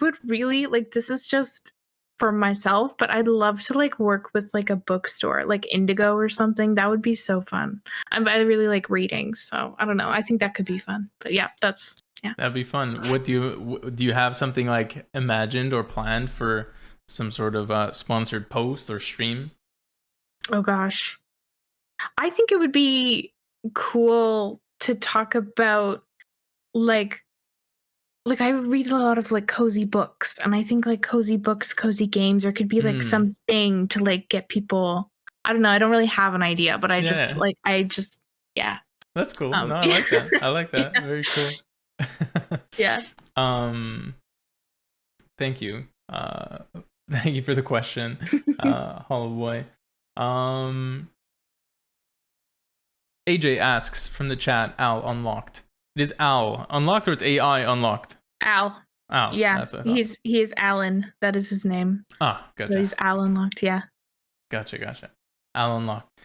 would really like, this is just for myself, but I'd love to like work with like a bookstore, like Indigo or something. That would be so fun. I really like reading, so I don't know. I think that could be fun. But that'd be fun. What do you have something like imagined or planned for some sort of sponsored post or stream? Oh gosh, I think it would be cool to talk about like I read a lot of like cozy books, and I think like cozy books, cozy games, or could be like something to like get people. I don't know. I don't really have an idea, but I just That's cool. No, I like that. I like that. Very cool. Thank you. Thank you for the question, Hollowboy. AJ asks from the chat, Al unlocked. It is Al unlocked, or it's AI unlocked? Al. Yeah, that's what he is Alan. That is his name. Gotcha. So he's Al unlocked. Yeah. Gotcha. Al unlocked.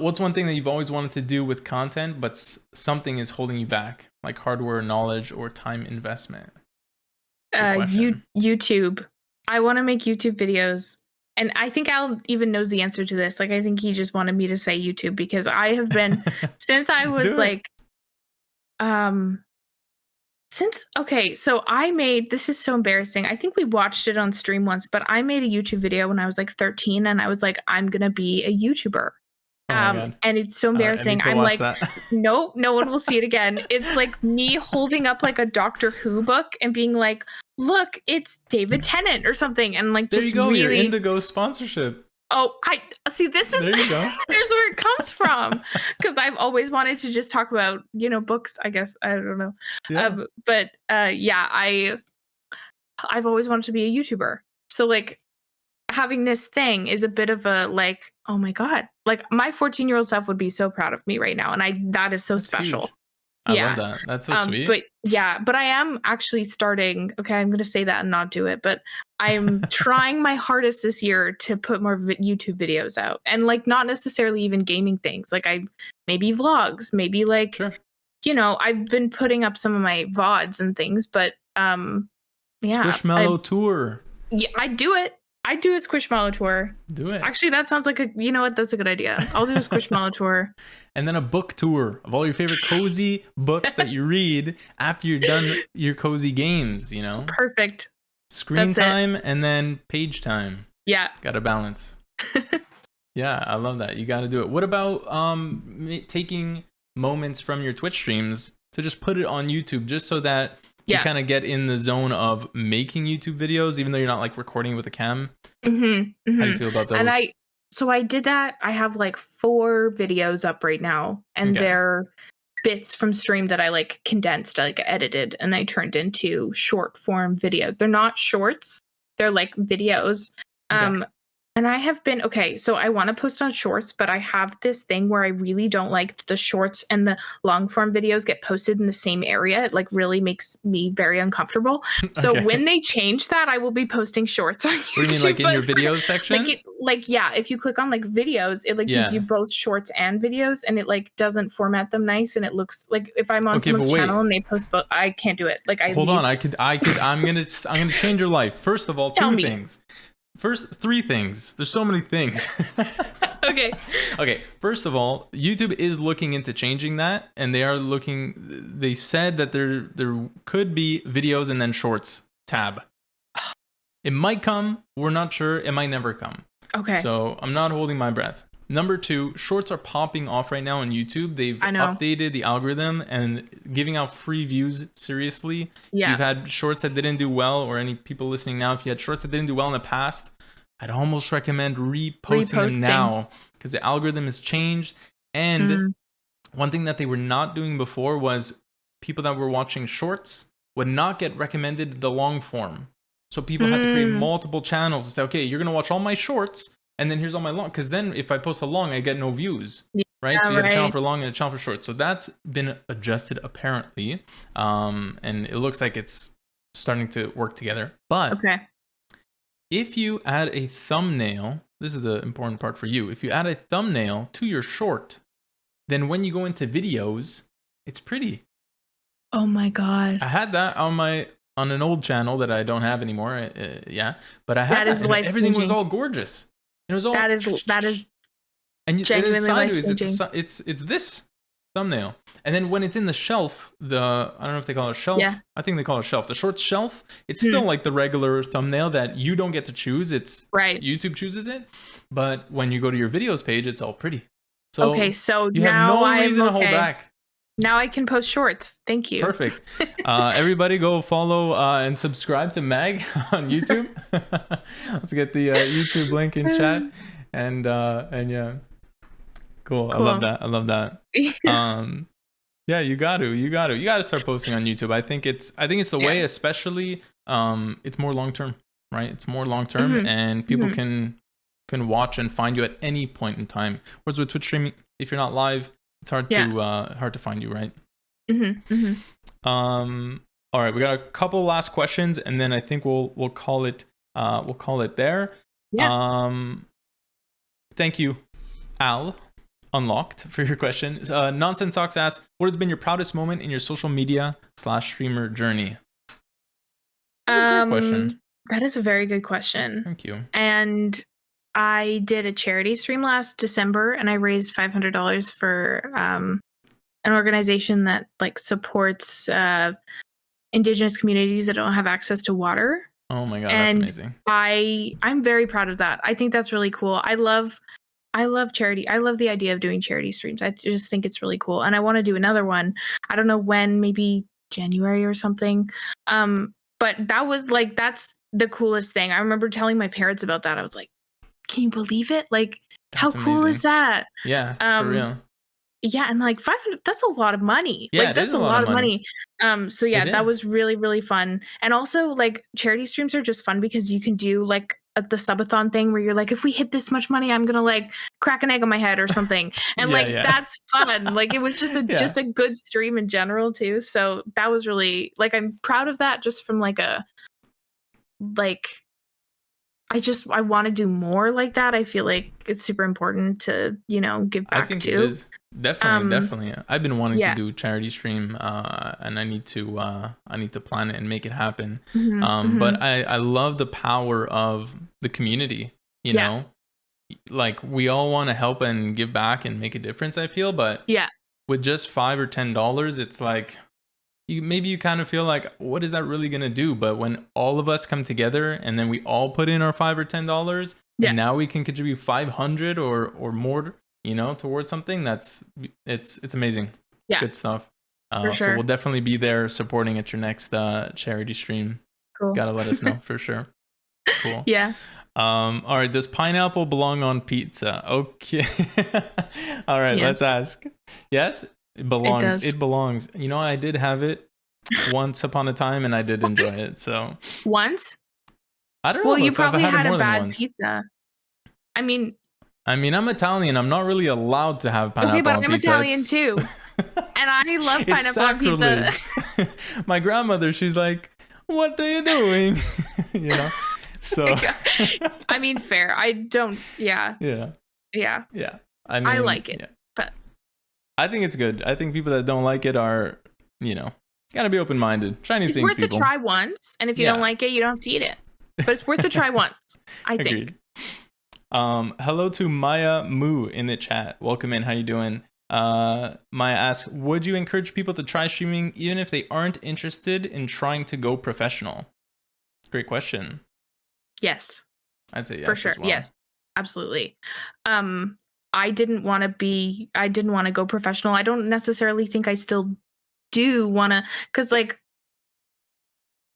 What's one thing that you've always wanted to do with content, but something is holding you back, like hardware knowledge or time investment? YouTube. I want to make YouTube videos. And I think Al even knows the answer to this. Like, I think he just wanted me to say YouTube, because I have been, since I was like, Okay, so this is so embarrassing. I think we watched it on stream once, but I made a YouTube video when I was like 13 and I was like, I'm gonna be a YouTuber. Oh my God. And it's so embarrassing. I'm like, no one will see it again. It's like me holding up like a Doctor Who book and being like, look, it's David Tennant or something. And like, there just you go, really... your Indigo sponsorship. Oh, I see. This is there you go. There's where it comes from, because I've always wanted to just talk about, books. I guess I don't know, but I've always wanted to be a YouTuber. So like, having this thing is a bit of a like, oh my God, like my 14-year-old self would be so proud of me right now, and that is so special. Huge. I love that. That's so sweet. But I am actually starting. Okay, I'm going to say that and not do it, but I'm trying my hardest this year to put more YouTube videos out, and like not necessarily even gaming things. Like maybe vlogs, maybe like, sure. I've been putting up some of my VODs and things, but Squishmallow tour. Yeah, I do it. I do a Squishmallow tour. Do it. Actually, that sounds like that's a good idea. I'll do a Squishmallow tour. And then a book tour of all your favorite cozy books that you read after you're done your cozy games, Perfect. Screen time and then page time. Yeah. Got to balance. Yeah, I love that. You got to do it. What about taking moments from your Twitch streams to just put it on YouTube, just so that you kind of get in the zone of making YouTube videos, even though you're not like recording with a cam? Mm-hmm. How do you feel about those? And I did that. I have like 4 videos up right now, and they're bits from stream that I like condensed, like edited, and I turned into short form videos. They're not shorts, they're like videos. And I have been, so I want to post on shorts, but I have this thing where I really don't like the shorts and the long form videos get posted in the same area. It like really makes me very uncomfortable. So when they change that, I will be posting shorts on YouTube. What do you mean, like in your videos section? If you click on like videos, it like gives you both shorts and videos, and it like doesn't format them nice, and it looks like if I'm on someone's channel and they post both, I can't do it. Like hold on, I'm gonna change your life. First of all, two things. First, 3 things. There's so many things. Okay. First of all, YouTube is looking into changing that, and they said that there could be videos and then shorts tab. It might come. We're not sure. It might never come. Okay. So I'm not holding my breath. Number 2, shorts are popping off right now on YouTube. They've updated the algorithm and giving out free views. Seriously. Yeah. If you've had shorts that didn't do well, or any people listening now, if you had shorts that didn't do well in the past, I'd almost recommend reposting them now, because the algorithm has changed. And one thing that they were not doing before was people that were watching shorts would not get recommended the long form. So people had to create multiple channels and say, okay, you're going to watch all my shorts, and then here's all my long, because then if I post a long, I get no views, right? So you have a channel for long and a channel for short. So that's been adjusted apparently, and it looks like it's starting to work together. But if you add a thumbnail, this is the important part for you. If you add a thumbnail to your short, then when you go into videos, it's pretty. Oh my God! I had that on an old channel that I don't have anymore. But I had that, and everything was all gorgeous. It was all that is and genuinely sideways. It's this thumbnail, and then when it's in the shelf, I don't know if they call it a shelf. Yeah. I think they call it a shelf. The short shelf. It's still like the regular thumbnail that you don't get to choose. It's YouTube chooses it, but when you go to your videos page, it's all pretty. So you have no reason to hold back. Now I can post shorts. Thank you. Perfect. Everybody go follow and subscribe to Mag on YouTube. Let's get the YouTube link in chat. And yeah. Cool. I love that. Yeah, you got to start posting on YouTube. I think it's the way, especially it's more long term, right? It's more long term, and people can watch and find you at any point in time. Whereas with Twitch streaming, if you're not live, it's hard to find you, right? All right, we got a couple last questions, and then I think we'll call it there. Thank you, Al Unlocked, for your question. Nonsense Socks asks, what has been your proudest moment in your social media / streamer journey? Question. That is a very good question. Thank you. And I did a charity stream last December, and I raised $500 for an organization that like supports Indigenous communities that don't have access to water. Oh my God, that's amazing. I'm very proud of that. I think that's really cool. I love charity. I love the idea of doing charity streams. I just think it's really cool. And I want to do another one. I don't know when, maybe January or something. But that was like, that's the coolest thing. I remember telling my parents about that. I was like, can you believe it? Like, that's how cool is that? Yeah, for real. Yeah, and like 500, that's a lot of money. Yeah, like that's a lot of money. So yeah, that was really, really fun. And also like charity streams are just fun because you can do like the subathon thing where you're like, if we hit this much money, I'm gonna like crack an egg on my head or something. And that's fun. Like it was just a good stream in general too. So that was really like, I'm proud of that just from like I want to do more like that. I feel like it's super important to, give back to. I think it is. Definitely. I've been wanting to do a charity stream, and I need to plan it and make it happen. But I love the power of the community, you know? Like we all want to help and give back and make a difference, I feel, but with just $5 or $10, it's like maybe you kind of feel like, what is that really going to do? But when all of us come together and then we all put in our $5 or $10, and now we can contribute 500 or more, towards something, it's amazing. Yeah. Good stuff. For sure. So we'll definitely be there supporting at your next charity stream. Cool. Gotta let us know for sure. Cool. Yeah. All right. Does pineapple belong on pizza? Okay. All right. Let's ask. Yes. It belongs. It belongs. I did have it once upon a time, and I did enjoy it. So once. I don't know. Well, you probably had a bad pizza. I mean, I'm Italian. I'm not really allowed to have pineapple on pizza. I'm Italian too, and I love pineapple on pizza. My grandmother, she's like, "What are you doing?" So. I mean, fair. I don't. Yeah. Yeah. Yeah. Yeah. I like it, but. I think it's good. I think people that don't like it are, gotta be open-minded. Try new things, people. It's worth a try once, and if you don't like it, you don't have to eat it. But it's worth a try once, I think. Agreed. Hello to Maya Moo in the chat. Welcome in. How you doing? Maya asks, would you encourage people to try streaming even if they aren't interested in trying to go professional? Great question. Yes. I'd say yes. For sure. Well. Yes. Absolutely. I didn't want to go professional. I don't necessarily think I still do want to, because like,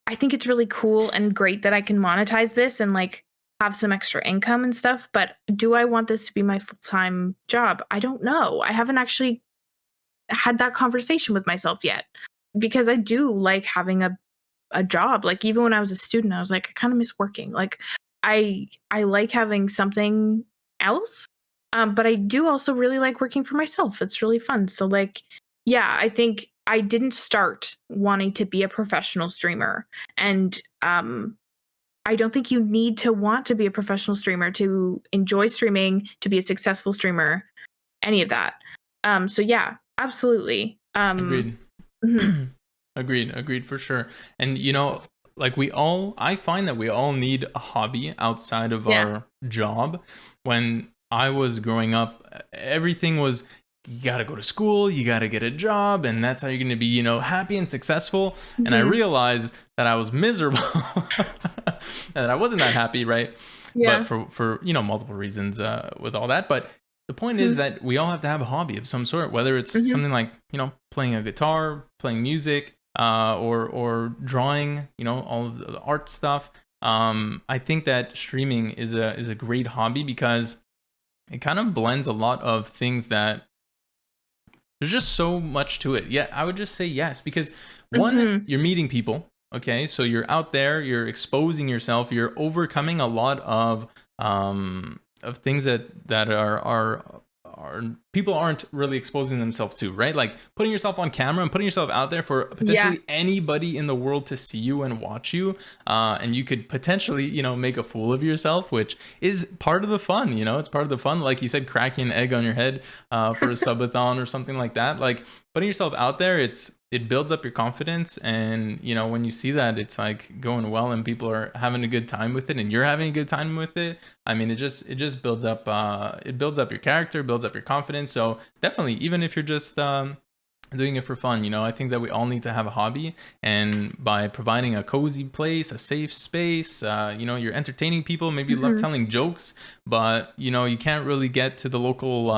I think it's really cool and great that I can monetize this and like have some extra income and stuff. But do I want this to be my full-time job? I don't know. I haven't actually had that conversation with myself yet, because I do like having a job. Like even when I was a student, I was like, I kind of miss working. Like I like having something else. But I do also really like working for myself. It's really fun. So like, yeah, I think I didn't start wanting to be a professional streamer. And I don't think you need to want to be a professional streamer to enjoy streaming, to be a successful streamer, any of that. So yeah, absolutely. Agreed. Agreed for sure. And like I find that we all need a hobby outside of our job. When I was growing up, everything was, you got to go to school, you got to get a job, and that's how you're going to be, happy and successful. And I realized that I was miserable and I wasn't that happy, right? Yeah. But for multiple reasons with all that. But the point is that we all have to have a hobby of some sort, whether it's something like, playing a guitar, playing music, or drawing, all of the art stuff. I think that streaming is a great hobby because it kind of blends a lot of things that there's just so much to it. Yeah, I would just say yes, because one, you're meeting people. Okay, so you're out there, you're exposing yourself, you're overcoming a lot of things that are people aren't really exposing themselves to, right? Like putting yourself on camera and putting yourself out there for potentially anybody in the world to see you and watch you, and you could potentially make a fool of yourself, which is part of the fun. It's part of the fun, like you said, cracking an egg on your head for a subathon or something like that. Like putting yourself out there, it builds up your confidence, and when you see that it's like going well and people are having a good time with it and you're having a good time with it, I mean, it just builds up your character, builds up your confidence. So definitely, even if you're just doing it for fun. You know, I think that we all need to have a hobby, and by providing a cozy place, a safe space, you know, you're entertaining people. Maybe you love telling jokes, but you know, you can't really get to the local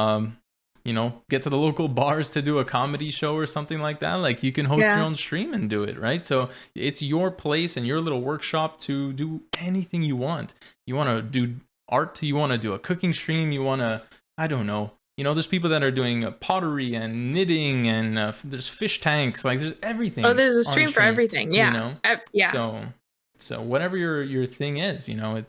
you know, get to the local bars to do a comedy show or something like that. Like, you can host your own stream and do it, right? So it's your place and your little workshop to do anything you want. You want to do art, you want to do a cooking stream, you want to, I don't know. You know, there's people that are doing pottery and knitting, and there's fish tanks. Like, there's everything. Oh, there's a stream for everything. Yeah. You know? Yeah. So whatever your thing is, you know,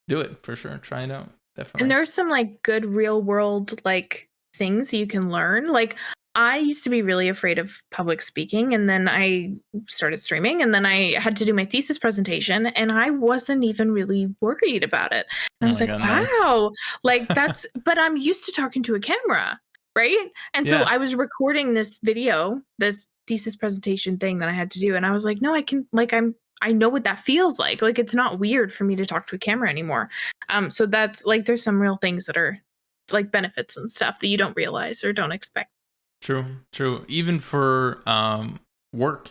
do it for sure. Try it out. Definitely. And there's some like good real world like things you can learn. Like, I used to be really afraid of public speaking, and then I started streaming, and then I had to do my thesis presentation, and I wasn't even really worried about it. And I was like, wow, like that's, but I'm used to talking to a camera, right? And so I was recording this video, this thesis presentation thing that I had to do, and I was like, no, I can, like, I know what that feels like. Like, it's not weird for me to talk to a camera anymore. So that's like, there's some real things that are like benefits and stuff that you don't realize or don't expect. True. Even for work.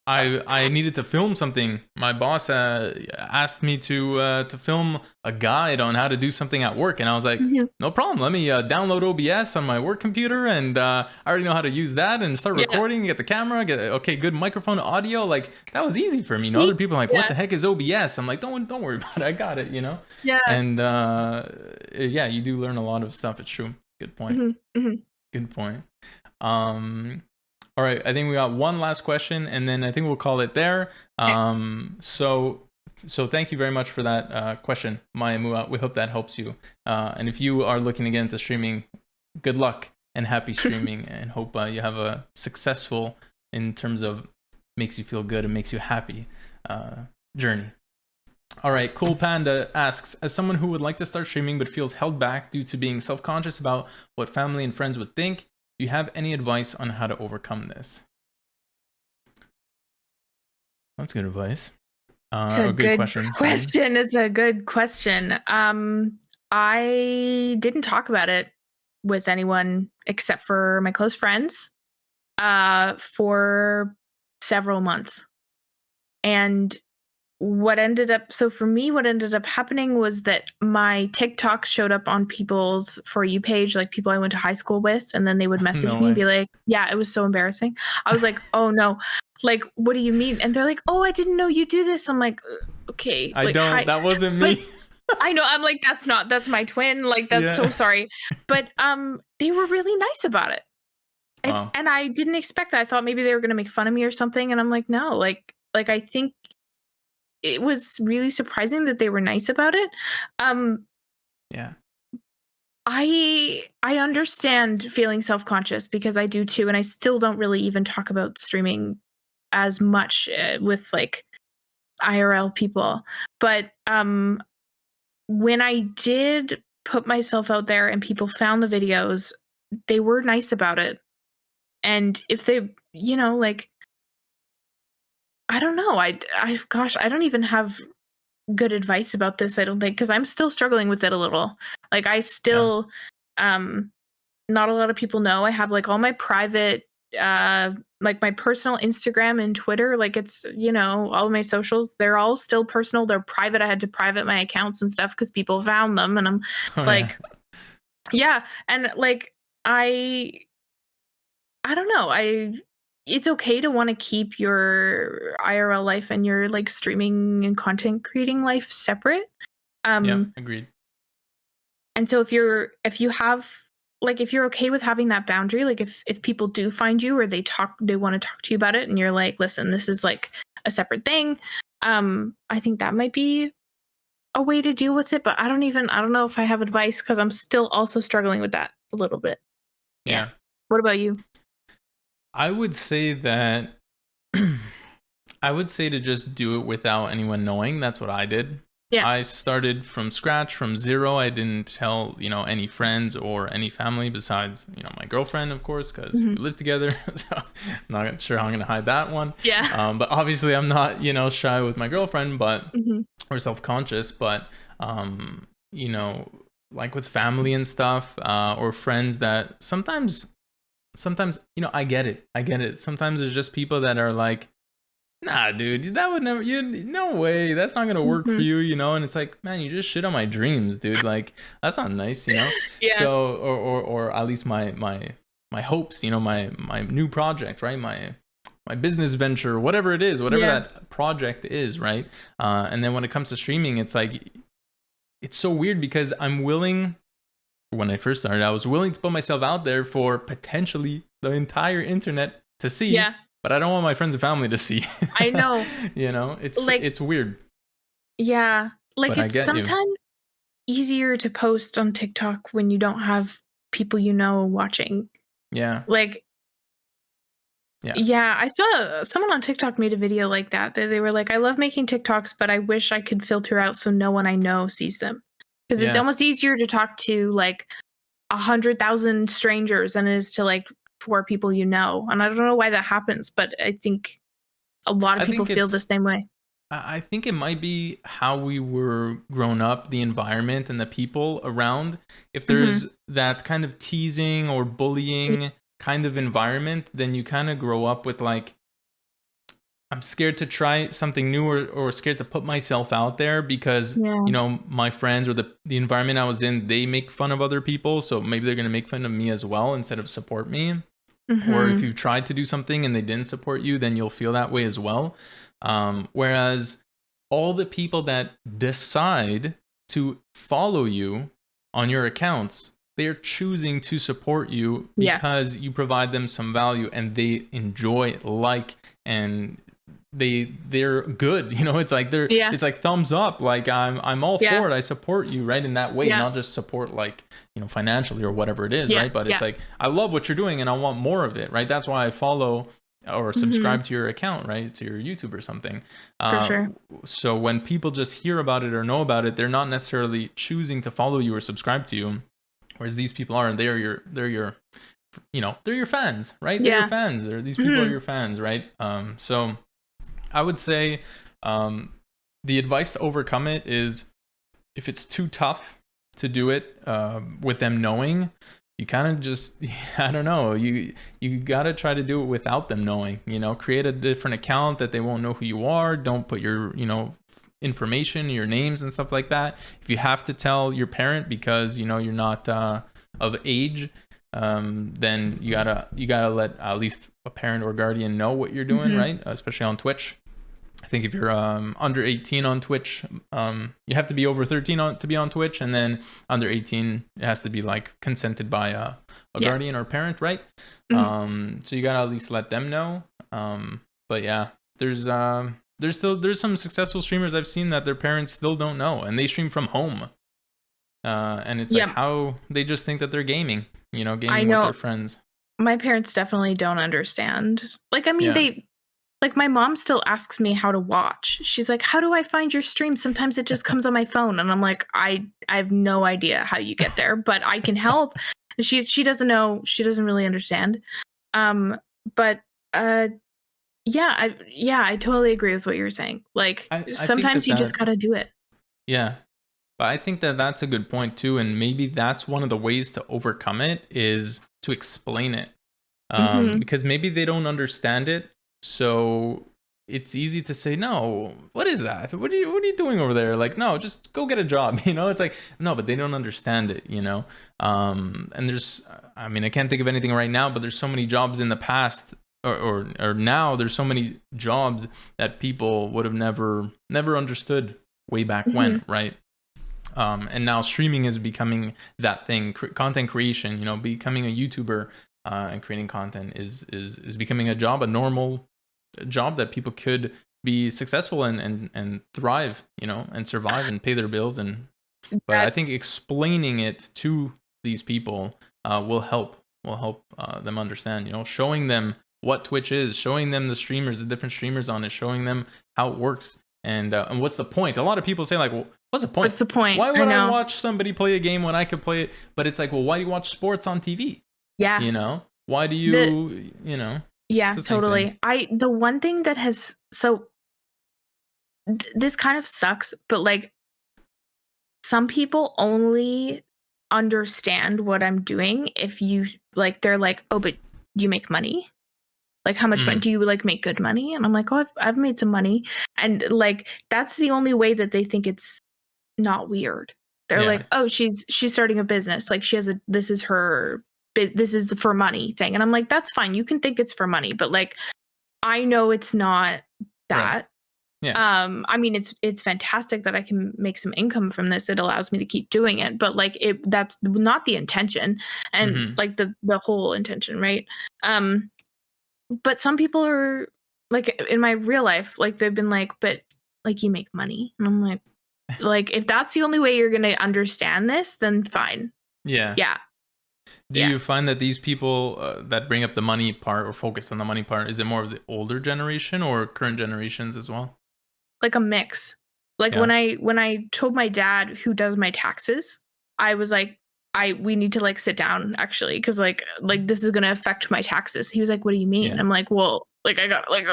I needed to film something. My boss asked me to film a guide on how to do something at work, and I was like, no problem. Let me download OBS on my work computer, and I already know how to use that, and start recording. Get the camera, get good microphone audio. Like, that was easy for me. You know, other people are like, what the heck is OBS? I'm like, don't worry about it. I got it. You know. Yeah. And you do learn a lot of stuff. It's true. Good point. Good point. All right, I think we got one last question, and then I think we'll call it there. So thank you very much for that question, Maya Mua. We hope that helps you. And if you are looking to get into streaming, good luck and happy streaming, and hope you have a successful, in terms of makes you feel good and makes you happy, journey. All right, Cool Panda asks, as someone who would like to start streaming but feels held back due to being self-conscious about what family and friends would think, do you have any advice on how to overcome this? That's good advice. It's a good question. It's a good question. I didn't talk about it with anyone except for my close friends for several months. And what ended up happening was that my TikTok showed up on people's For You page, like people I went to high school with, and then they would message me and be like, yeah, it was so embarrassing. I was like, oh no, like, what do you mean? And they're like, oh, I didn't know you do this. I'm like, okay. Like, that wasn't me. I know. I'm like, that's my twin. Like, that's so sorry. But they were really nice about it. Wow. And I didn't expect that. I thought maybe they were going to make fun of me or something. And I'm like, no, like I think it was really surprising that they were nice about it. I understand feeling self-conscious, because I do too, and I still don't really even talk about streaming as much with like IRL people. But when I did put myself out there and people found the videos, they were nice about it. And if they, you know, like, I don't know. I don't even have good advice about this, I don't think, because I'm still struggling with it a little. Like, I still, not a lot of people know. I have like all my private, like my personal Instagram and Twitter, like, it's, you know, all my socials, they're all still personal. They're private. I had to private my accounts and stuff because people found them. And I'm And like, I don't know. It's okay to want to keep your IRL life and your like streaming and content creating life separate. Agreed. And so if you're okay with having that boundary, like if people do find you or they want to talk to you about it, and you're like, listen, this is like a separate thing. I think that might be a way to deal with it, but I don't know if I have advice, because I'm still also struggling with that a little bit. Yeah. What about you? I would say to just do it without anyone knowing. That's what I did. Yeah. I started from scratch, from zero. I didn't tell, any friends or any family besides, my girlfriend, of course, because we live together. So I'm not sure how I'm going to hide that one. Yeah. But obviously I'm not, shy with my girlfriend, but or self-conscious, but, like with family and stuff, or friends that sometimes sometimes, you know, I get it. Sometimes there's just people that are like, nah, dude, that would never, no way, that's not gonna work for Mhm. you, you know. And it's like, man, you just shit on my dreams, dude. Like, that's not nice, you know. Yeah. So, or at least my hopes, you know, my new project, right? My business venture, whatever it is, whatever that project is, right? And then when it comes to streaming, it's like, it's so weird because I'm willing. When I first started, I was willing to put myself out there for potentially the entire internet to see. Yeah. But I don't want my friends and family to see. I know. You know, it's Like, it's weird. Yeah. Like, But I it's get you. sometimes easier to post on TikTok when you don't have people you know watching. Yeah. Like, Yeah. yeah, I saw someone on TikTok made a video like that. They were like, I love making TikToks, but I wish I could filter out so no one I know sees them. Because it's Yeah. almost easier to talk to like 100,000 strangers than it is to like 4 people you know. And I don't know why that happens, but I think a lot of I people think feel the it's same way. I think it might be how we were grown up, the environment and the people around. If there's that kind of teasing or bullying kind of environment, then you kind of grow up with like, I'm scared to try something new, or scared to put myself out there because, Yeah. you know, my friends or the environment I was in, they make fun of other people. So maybe they're going to make fun of me as well instead of support me. Or if you tried to do something and they didn't support you, then you'll feel that way as well. Whereas all the people that decide to follow you on your accounts, they're choosing to support you because you provide them some value and they enjoy, like, and they're good, you know. It's like it's like thumbs up, like I'm all for it, I support you, right, in that way, not just support like, you know, financially or whatever it is, right? But it's like, I love what you're doing and I want more of it, right? That's why I follow or subscribe to your account, right, to your YouTube or something. For sure. So when people just hear about it or know about it, they're not necessarily choosing to follow you or subscribe to you, whereas these people are, and they're your you know, they're your fans, right? They're your fans. These people are your fans, right? So I would say the advice to overcome it is, if it's too tough to do it with them knowing, you kind of just, I don't know, you got to try to do it without them knowing, you know. Create a different account that they won't know who you are. Don't put your, you know, information, your names and stuff like that. If you have to tell your parent because, you know, you're not of age, then you gotta let at least a parent or guardian know what you're doing, right? Especially on Twitch. I think if you're under 18 on Twitch, you have to be over 13 to be on Twitch, and then under 18 it has to be like consented by a guardian or parent, right? So you gotta at least let them know. But yeah, there's some successful streamers I've seen that their parents still don't know, and they stream from home. And it's like how they just think that they're gaming, you know, gaming with their friends. My parents definitely don't understand. Like, I mean, they, like, my mom still asks me how to watch. She's like, how do I find your stream? Sometimes it just comes on my phone. And I'm like, I have no idea how you get there, but I can help. She doesn't know. She doesn't really understand. But I totally agree with what you're saying. Like, sometimes you just got to do it. Yeah. But I think that that's a good point too. And maybe that's one of the ways to overcome it, is to explain it. Because maybe they don't understand it. So it's easy to say, no, what is that? What are you doing over there? Like, no, just go get a job. You know, it's like, no, but they don't understand it, you know? And there's, I mean, I can't think of anything right now, but there's so many jobs in the past or now there's so many jobs that people would have never understood way back when, right? And now streaming is becoming that thing. Content creation, you know, becoming a YouTuber and creating content is becoming a job, a normal job that people could be successful and thrive, you know, and survive and pay their bills. But I think explaining it to these people will help them understand, you know, showing them what Twitch is, showing them the streamers, the different streamers on it, showing them how it works. And what's the point? A lot of people say like, well, what's the point? What's the point? Why would I watch somebody play a game when I could play it? But it's like, well, why do you watch sports on TV? Yeah. You know, why do you, you know? Yeah, totally. The one thing that has, so this kind of sucks, but like, some people only understand what I'm doing if you, like, they're like, oh, but do you make money? Like, how much money do you like make good money? And I'm like, oh, I've made some money. And like, that's the only way that they think it's not weird. They're like, oh, she's starting a business. Like, this is the for money thing. And I'm like, that's fine. You can think it's for money, but like, I know it's not that. Right. Yeah. I mean, it's fantastic that I can make some income from this. It allows me to keep doing it, but like that's not the intention, and like the whole intention, right? But some people are like, in my real life, like they've been like, but like, you make money, and I'm like, if that's the only way you're gonna understand this, then fine. Yeah. Yeah. Do you find that these people that bring up the money part or focus on the money part, is it more of the older generation or current generations as well? Like a mix. Like when I told my dad, who does my taxes, I was like, we need to like sit down actually, because like this is gonna affect my taxes. He was like, what do you mean? I'm like, well, like I got like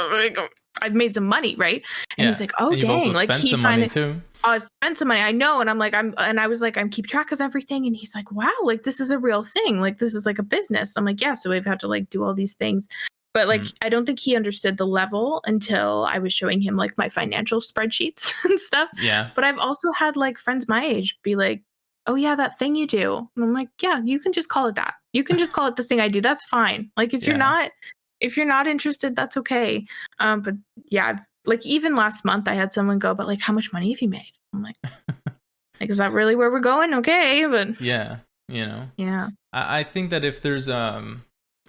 I've made some money, right? And he's like, oh and dang, like spent some money too. Oh, I've spent some money, I know. And I'm like, I was like, I'm keep track of everything. And he's like, wow, like this is a real thing. Like this is like a business. I'm like, yeah, so we've had to like do all these things. But like, I don't think he understood the level until I was showing him like my financial spreadsheets and stuff. Yeah. But I've also had like friends my age be like, oh yeah, that thing you do. And I'm like, yeah, you can just call it that. You can just call it the thing I do. That's fine. Like if you're not interested, that's okay. But yeah, like even last month I had someone go, but like, how much money have you made? I'm like, is that really where we're going? Okay. But yeah, you know, yeah, I think that if there's,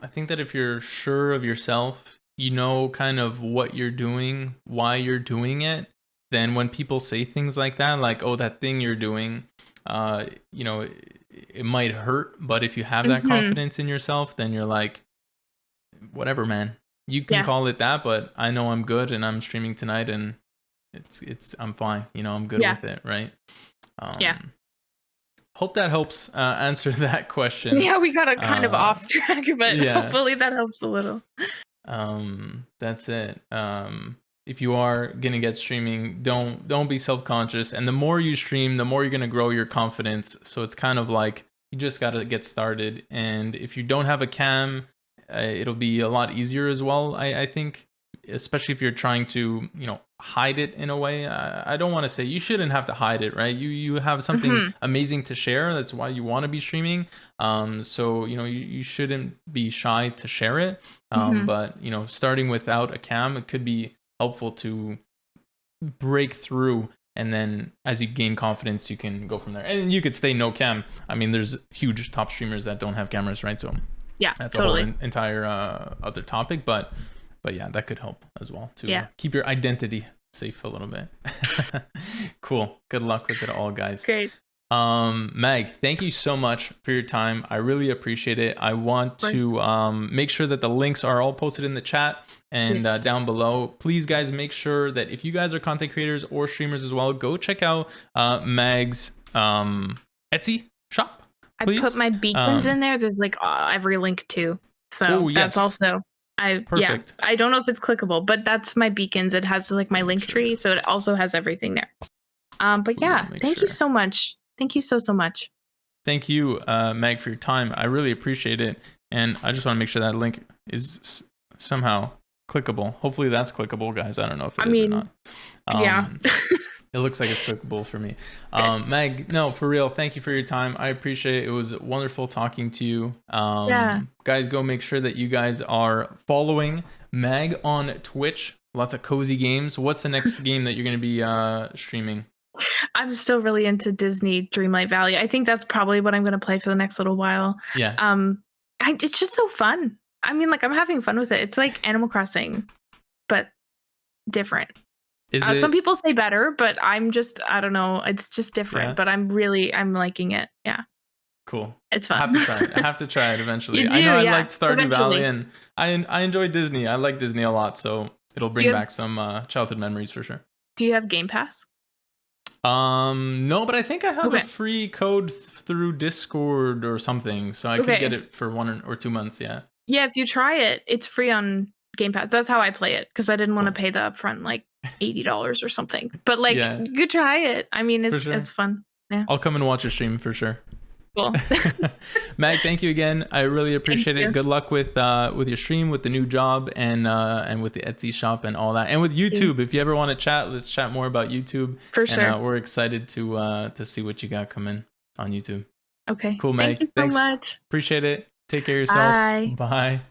I think that if you're sure of yourself, you know, kind of what you're doing, why you're doing it, then when people say things like that, like, oh, that thing you're doing, you know, it might hurt, but if you have that confidence in yourself, then you're like, whatever, man, you can call it that, but I know I'm good and I'm streaming tonight and I'm fine. You know, I'm good with it. Right. Hope that helps answer that question. Yeah, we got kind of off track, but hopefully that helps a little. That's it. If you are gonna get streaming, don't be self-conscious. And the more you stream, the more you're gonna grow your confidence. So it's kind of like you just gotta get started. And if you don't have a cam, it'll be a lot easier as well. I think, especially if you're trying to, you know, hide it in a way. I don't want to say you shouldn't have to hide it, right? You have something amazing to share. That's why you want to be streaming. So, you know, you shouldn't be shy to share it. But, you know, starting without a cam, it could be helpful to break through. And then as you gain confidence, you can go from there. And you could stay no cam. I mean, there's huge top streamers that don't have cameras, right? So yeah, that's a whole entire other topic. But yeah, that could help as well to keep your identity safe a little bit. Cool. Good luck with it all, guys. Great. Mag, thank you so much for your time. I really appreciate it. I want to make sure that the links are all posted in the chat and down below. Please, guys, make sure that if you guys are content creators or streamers as well, go check out Mag's Etsy shop. Please. I put my beacons in there. There's like every link too. So that's also... Perfect. I don't know if it's clickable, but that's my beacons. It has like my link tree, so it also has everything there. But yeah, thank you so much. Thank you so much. Thank you, Meg, for your time. I really appreciate it, and I just want to make sure that link is somehow clickable. Hopefully, that's clickable, guys. I don't know if it is or not. Yeah. It looks like it's clickable for me. Meg, no, for real, thank you for your time. I appreciate it. It was wonderful talking to you. Guys, go make sure that you guys are following Meg on Twitch. Lots of cozy games. What's the next game that you're going to be streaming? I'm still really into Disney Dreamlight Valley. I think that's probably what I'm going to play for the next little while. Yeah. It's just so fun. I mean, like, I'm having fun with it. It's like Animal Crossing, but different. Some people say better, but I don't know. It's just different, but I'm liking it. Yeah. Cool. It's fun. I have to try it. I have to try it eventually. You do, I know I liked Stardew Valley, and I enjoy Disney. I like Disney a lot, so it'll bring back some childhood memories for sure. Do you have Game Pass? No, but I think I have a free code through Discord or something, so I could get it for 1 or 2 months. Yeah. Yeah, if you try it, it's free on Game Pass. That's how I play it, because I didn't want to pay the upfront like $80 or something. But like, you could try it. I mean, it's fun. Yeah. I'll come and watch a stream for sure. Cool. Mag, thank you again. I really appreciate it. Good luck with your stream, with the new job, and with the Etsy shop and all that, and with YouTube. If you ever want to chat, let's chat more about YouTube. For sure. And we're excited to see what you got coming on YouTube. Okay. Cool, Mag. Thank you so much. Appreciate it. Take care of yourself. Bye. Bye.